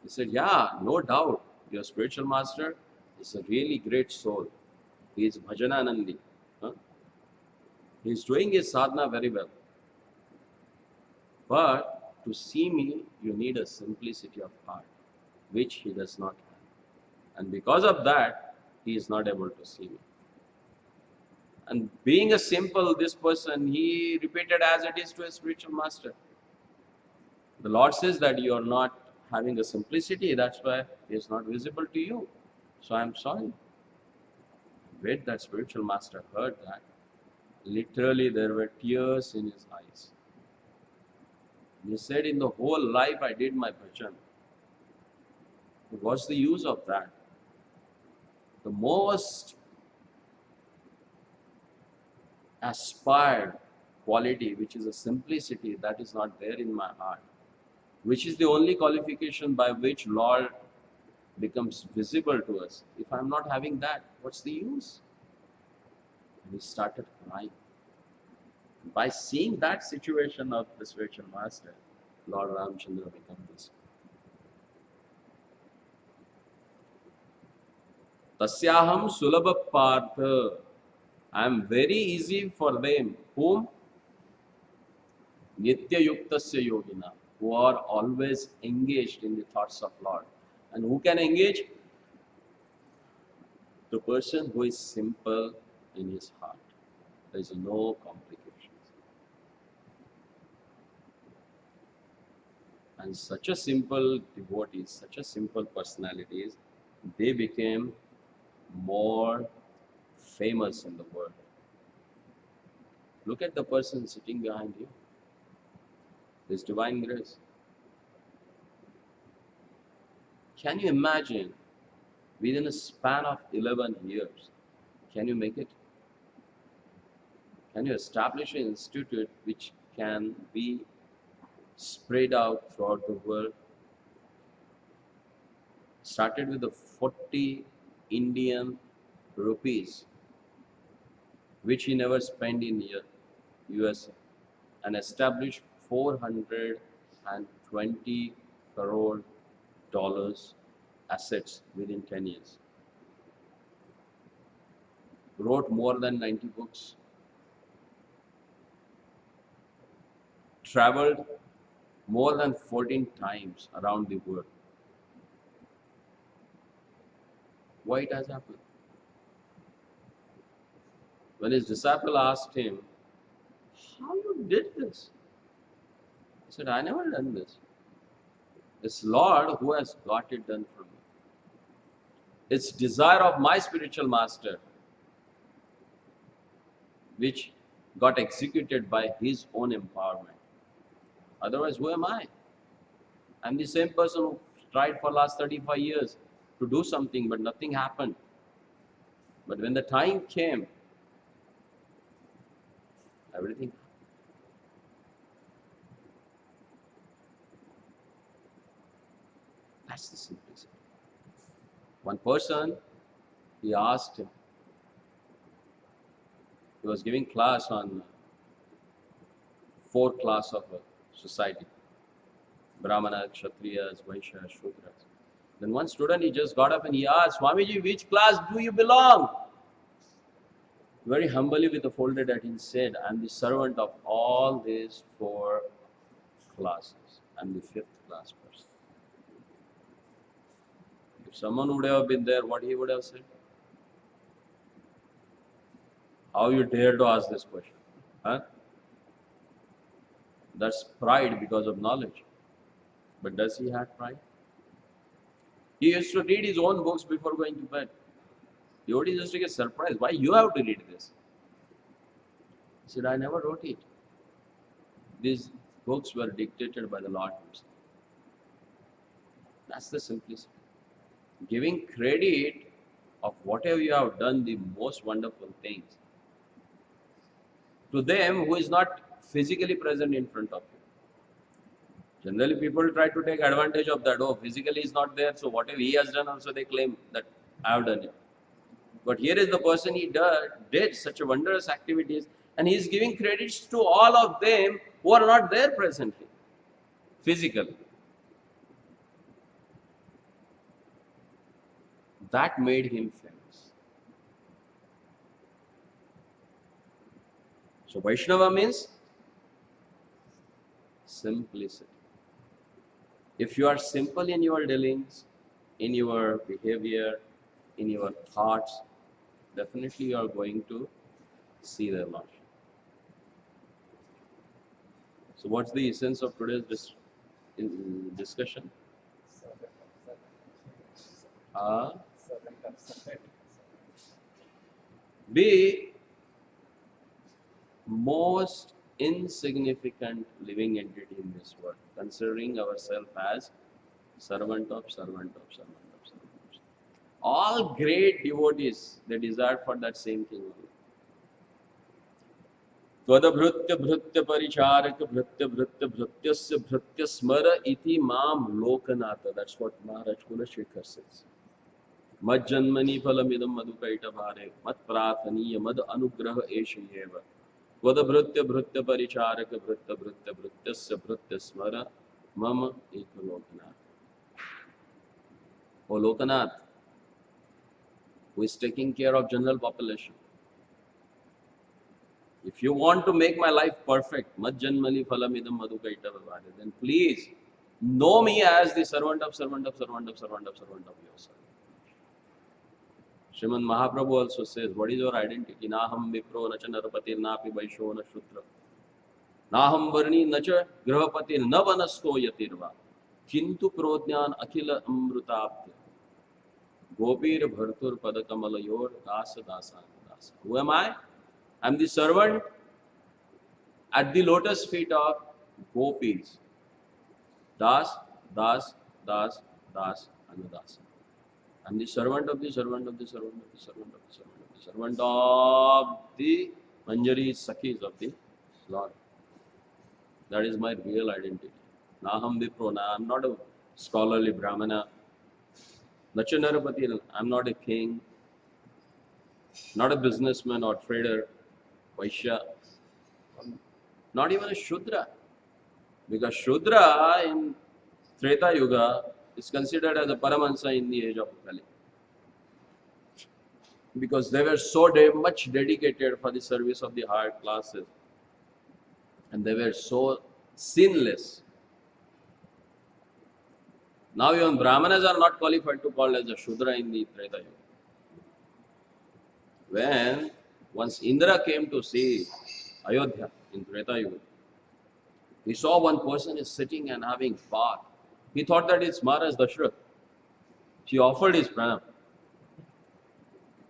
[SPEAKER 1] He said, yeah, no doubt. Your spiritual master is a really great soul. He is Bhajananandi. Huh? He is doing his sadhana very well. But to see me, you need a simplicity of heart, which he does not have. And because of that, he is not able to see me. And being a simple, this person, he repeated as it is to a spiritual master. The Lord says that you are not having a simplicity, that's why he is not visible to you. So I am sorry. When that spiritual master heard that, literally there were tears in his eyes. He said, in the whole life I did my bhajan. What's the use of that? The most aspired quality, which is a simplicity, that is not there in my heart, which is the only qualification by which Lord becomes visible to us. If I'm not having that, what's the use? And he started crying. By seeing that situation of the spiritual master, Lord Ramchandra became this. Tasyaham sulabha partha. I am very easy for them. Whom? Nitya yuktasya yogina. Who are always engaged in the thoughts of Lord. And who can engage? The person who is simple in his heart. There is no complications. And such a simple devotees, such a simple personalities, they became more famous in the world. Look at the person sitting behind you. This divine grace. Can you imagine within a span of 11 years, can you make it? Can you establish an institute which can be spread out throughout the world? Started with the 40 Indian rupees, which he never spent in USA, and established 420 crore dollars assets within 10 years. Wrote more than 90 books. Traveled more than 14 times around the world. Why it has happened? When his disciple asked him, how you did this? He said, I never done this. It's Lord who has got it done for me. It's desire of my spiritual master which got executed by his own empowerment. Otherwise, who am I? I'm the same person who tried for last 35 years to do something, but nothing happened. But when the time came, everything happened. That's the simplicity. One person, he asked him, he was giving class on 4 class of a society. Brahmana, Kshatriyas, Vaishyas, Shudras. Then one student, he just got up and he asked, Swamiji, which class do you belong? Very humbly with a folded hat, he said, I am the servant of all these 4 classes. I am the 5th class person. If someone would have been there, what he would have said? How you dare to ask this question? Huh? That's pride because of knowledge. But does he have pride? He used to read his own books before going to bed. Devotees used to get surprised. Why you have to read this? He said, I never wrote it. These books were dictated by the Lord himself. That's the simplicity. Giving credit of whatever you have done, the most wonderful things, to them who is not physically present in front of you. Generally, people try to take advantage of that. Oh, physically is not there, so whatever he has done, also they claim that I have done it. But here is the person he did such a wondrous activities, and he is giving credits to all of them who are not there presently, physically. That made him famous. So Vaishnava means simplicity. If you are simple in your dealings, in your behavior, in your thoughts, definitely you are going to see the Lord. So what's the essence of today's discussion? Be most insignificant living entity in this world, considering ourselves as servant of servant of servant of servant. All great devotees, they desired for that same thing only. Tvadabhrutya bhrutya paricharak bhrutya bhrutya bhrutyasya bhrutya smara iti mam lokanata. That's what Maharaj Kulashekar says. Mad janmani phalamidam madhukaita bhare mad prathaniya mad anugraha eshayeva. Tvadabhrutya bhrutya paricharak bhrutya bhrutya bhrutyasya bhrutya smara mama eka lokanath. O Lokanath, who is taking care of general population. If you want to make my life perfect, Majjanmali Phalamidam Madhukaita Vavade, then please know me as the servant of yourself. Srimad Mahaprabhu also says, what is your identity? Naham Vipro Nacha Narpatir Napi Vaisho Na Shudra. Naham Varni Nacha Grahapatir Navanasto Yatirva. Kintu Prodnyan Akhila Amrutabhya. Gopir Bhartur Padakamalayor Dasa Dasa Dasa. Who am I? I am the servant at the lotus feet of gopis. Das, Das, Das, Das, Anudasa. I am the servant of the servant of the servant of the servant of the servant of the servant of the Manjari Sakhis of the Lord. That is my real identity. Naham Vipro. I am not a scholarly Brahmana. Nachanarapati. I am not a king. Not a businessman or trader. Vaishya. Not even a Shudra. Because Shudra in Treta Yuga is considered as a Paramahansa in the age of Kali. Because they were so much dedicated for the service of the higher classes. And they were so sinless. Now even Brahmanas are not qualified to call as a Shudra in the Treta Yuga. When once Indra came to see Ayodhya in Treta Yuga, he saw one person is sitting and having bath. He thought that it's Maharaj Dashrath. He offered his pranam.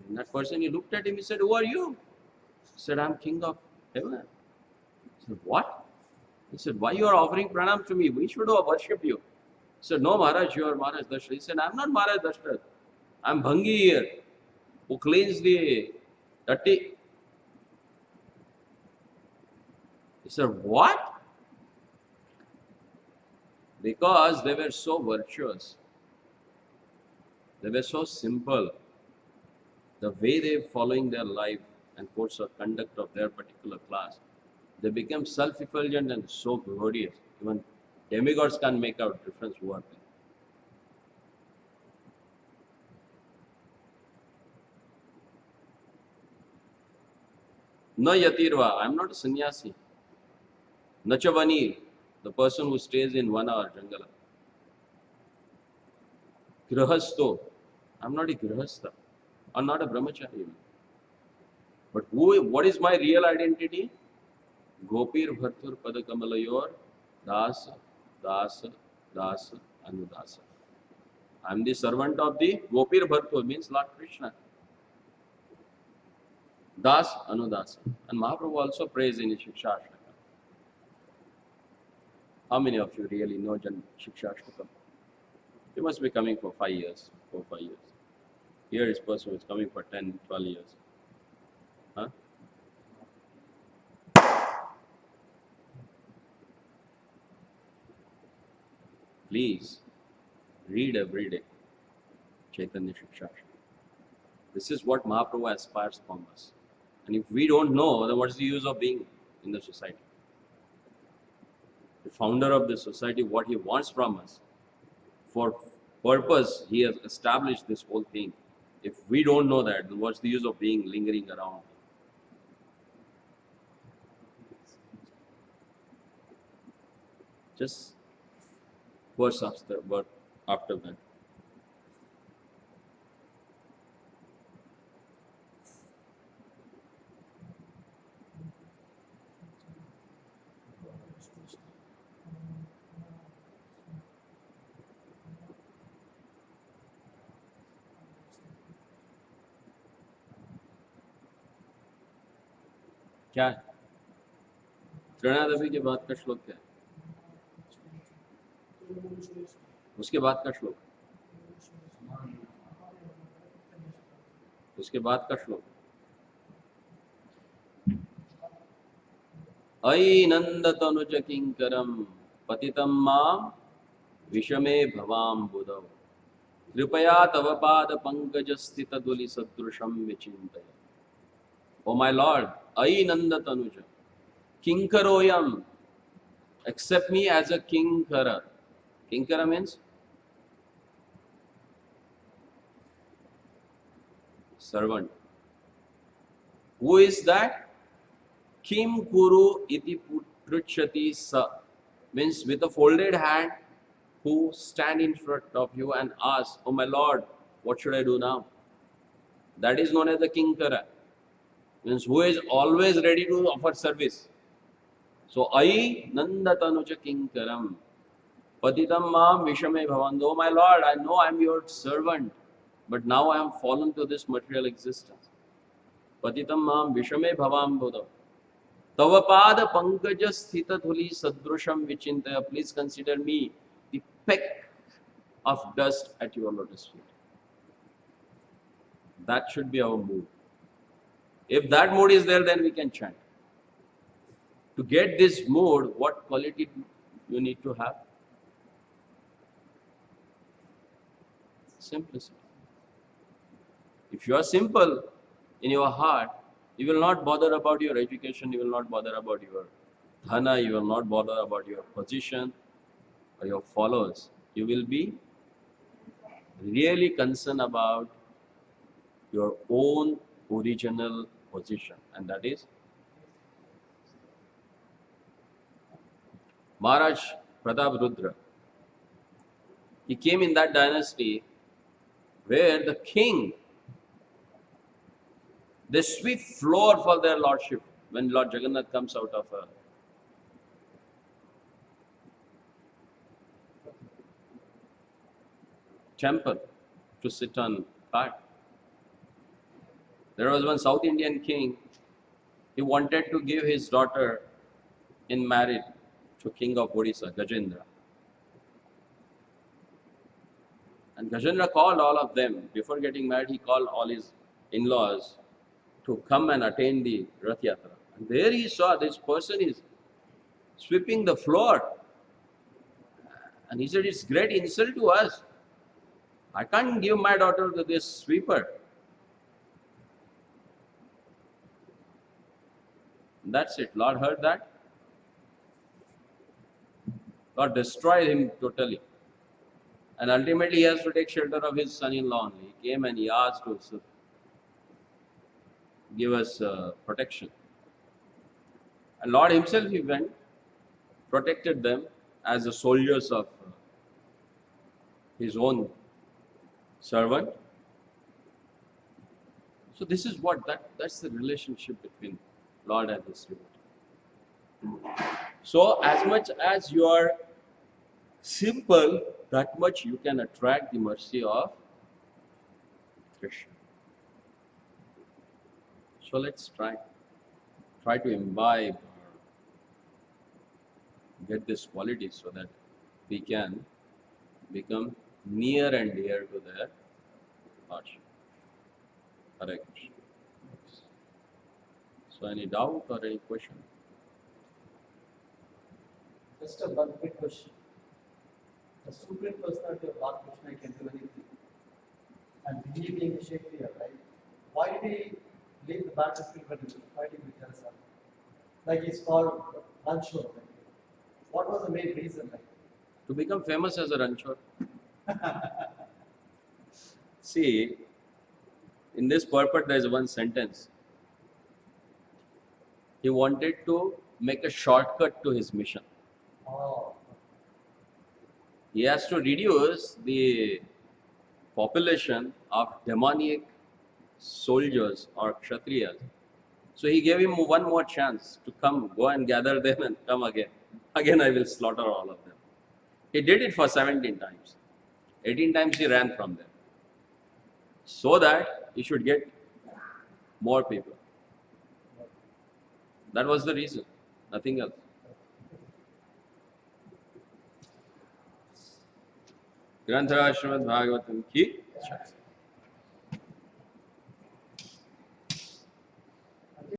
[SPEAKER 1] And that person, he looked at him, he said, who are you? He said, I'm king of heaven. He said, what? He said, why you are offering pranam to me? We should have worshipped you. He said, no Maharaj, you are Maharaj Dashrath. He said, I'm not Maharaj Dashrath. I'm Bhangi here, who cleans the dirty. He said, what? Because they were so virtuous. They were so simple. The way they were following their life and course of conduct of their particular class, they became self-effulgent and so glorious. Even demigods can't make out difference who are they. Na yatirva, I'm not a sannyasi. Nachavani, the person who stays in one hour jangala. Grahasto, I'm not a grahastha. I'm not a brahmachari even. But what is my real identity? Gopir Bhartur Padakamalayur Dasa, Dasa, Dasa, Anudasa. I am the servant of the Gopir Bhartur, means Lord Krishna. Das, Anudasa. And Mahaprabhu also prays in his Shikshashtaka. How many of you really know Shikshashtaka? You must be coming for 5 years, 4 5 years. Here is person who is coming for 10, 12 years. Huh? Please read every day Chaitanya Shikshashtaka. This is what Mahaprabhu aspires from us. And if we don't know, then what's the use of being in the society? The founder of the society, what he wants from us, for purpose, he has established this whole thing. If we don't know that, then what's the use of being lingering around? Just verse after that. क्या है? त्रिनादवी के बाद का श्लोक क्या है? उसके बाद का श्लोक उसके बाद का श्लोक, अयि नंद तनुज किंकरम पतितं मां विषमे भवाम बुधौ कृपया तव पाद पंकज स्थित धूलि सदृशम विचिंतय. ओ माय लॉर्ड, अयि नंद Tanuj किंकरोयम, accept me as a kinkara. Kinkara means servant. Who is that? Kim kuru iti pruchati sa, means with a folded hand, who stand in front of you and ask, oh my lord, what should I do now? That is known as the kinkara, means who is always ready to offer service. So ai nanda tanuja kinkaram patitam mam vishame bhavando. Oh my lord, I know I am your servant, but now I am fallen to this material existence. Patitam mam vishame bhavam bodha. Tavapad pankaj sthita thuli sadrusham vichintaya. Please consider me the peck of dust at your lotus feet. That should be our mood. If that mood is there, then we can chant. To get this mood, what quality you need to have? Simplicity. If you are simple in your heart, you will not bother about your education, you will not bother about your dhana, you will not bother about your position or your followers. You will be really concerned about your own original position, and that is Maharaj Pratap Rudra. He came in that dynasty where the king, they sweep floor for their lordship when Lord Jagannath comes out of a temple to sit on cart. There was one South Indian king. He wanted to give his daughter in marriage to King of Odisha, Gajendra. And Gajendra called all of them. Before getting married, he called all his in-laws to come and attend the Rath Yatra. And there he saw this person is sweeping the floor. And he said, it's great insult to us. I can't give my daughter to this sweeper. That's it. Lord heard that. Lord destroyed him totally. And ultimately he has to take shelter of his son-in-law only. He came and he asked to give us protection. And Lord himself, he went, protected them as the soldiers of his own servant. So this is what, that's the relationship between Lord and his devotee. So as much as you are simple, that much you can attract the mercy of Krishna. So let's try to imbibe or get this quality so that we can become near and dear to their Lordship. Hare Krishna. So any doubt or any question?
[SPEAKER 2] Just a one quick question. The Supreme Personality of Lord Krishna can do anything. And he being Shakespeare, right? Why did he leave the battlefield when he was fighting with Jalsa? Like he's called Ranchor. Like, what was the main reason? Like?
[SPEAKER 1] To become famous as a ranchor. See, in this purport there is one sentence. He wanted to make a shortcut to his mission.
[SPEAKER 2] Oh.
[SPEAKER 1] He has to reduce the population of demoniac soldiers or kshatriyas. So he gave him one more chance to come, go and gather them and come again. Again I will slaughter all of them. He did it for 17 times. 18 times he ran from them. So that he should get more people. That was the reason, nothing else. Granthara Srimad Bhagavatam ki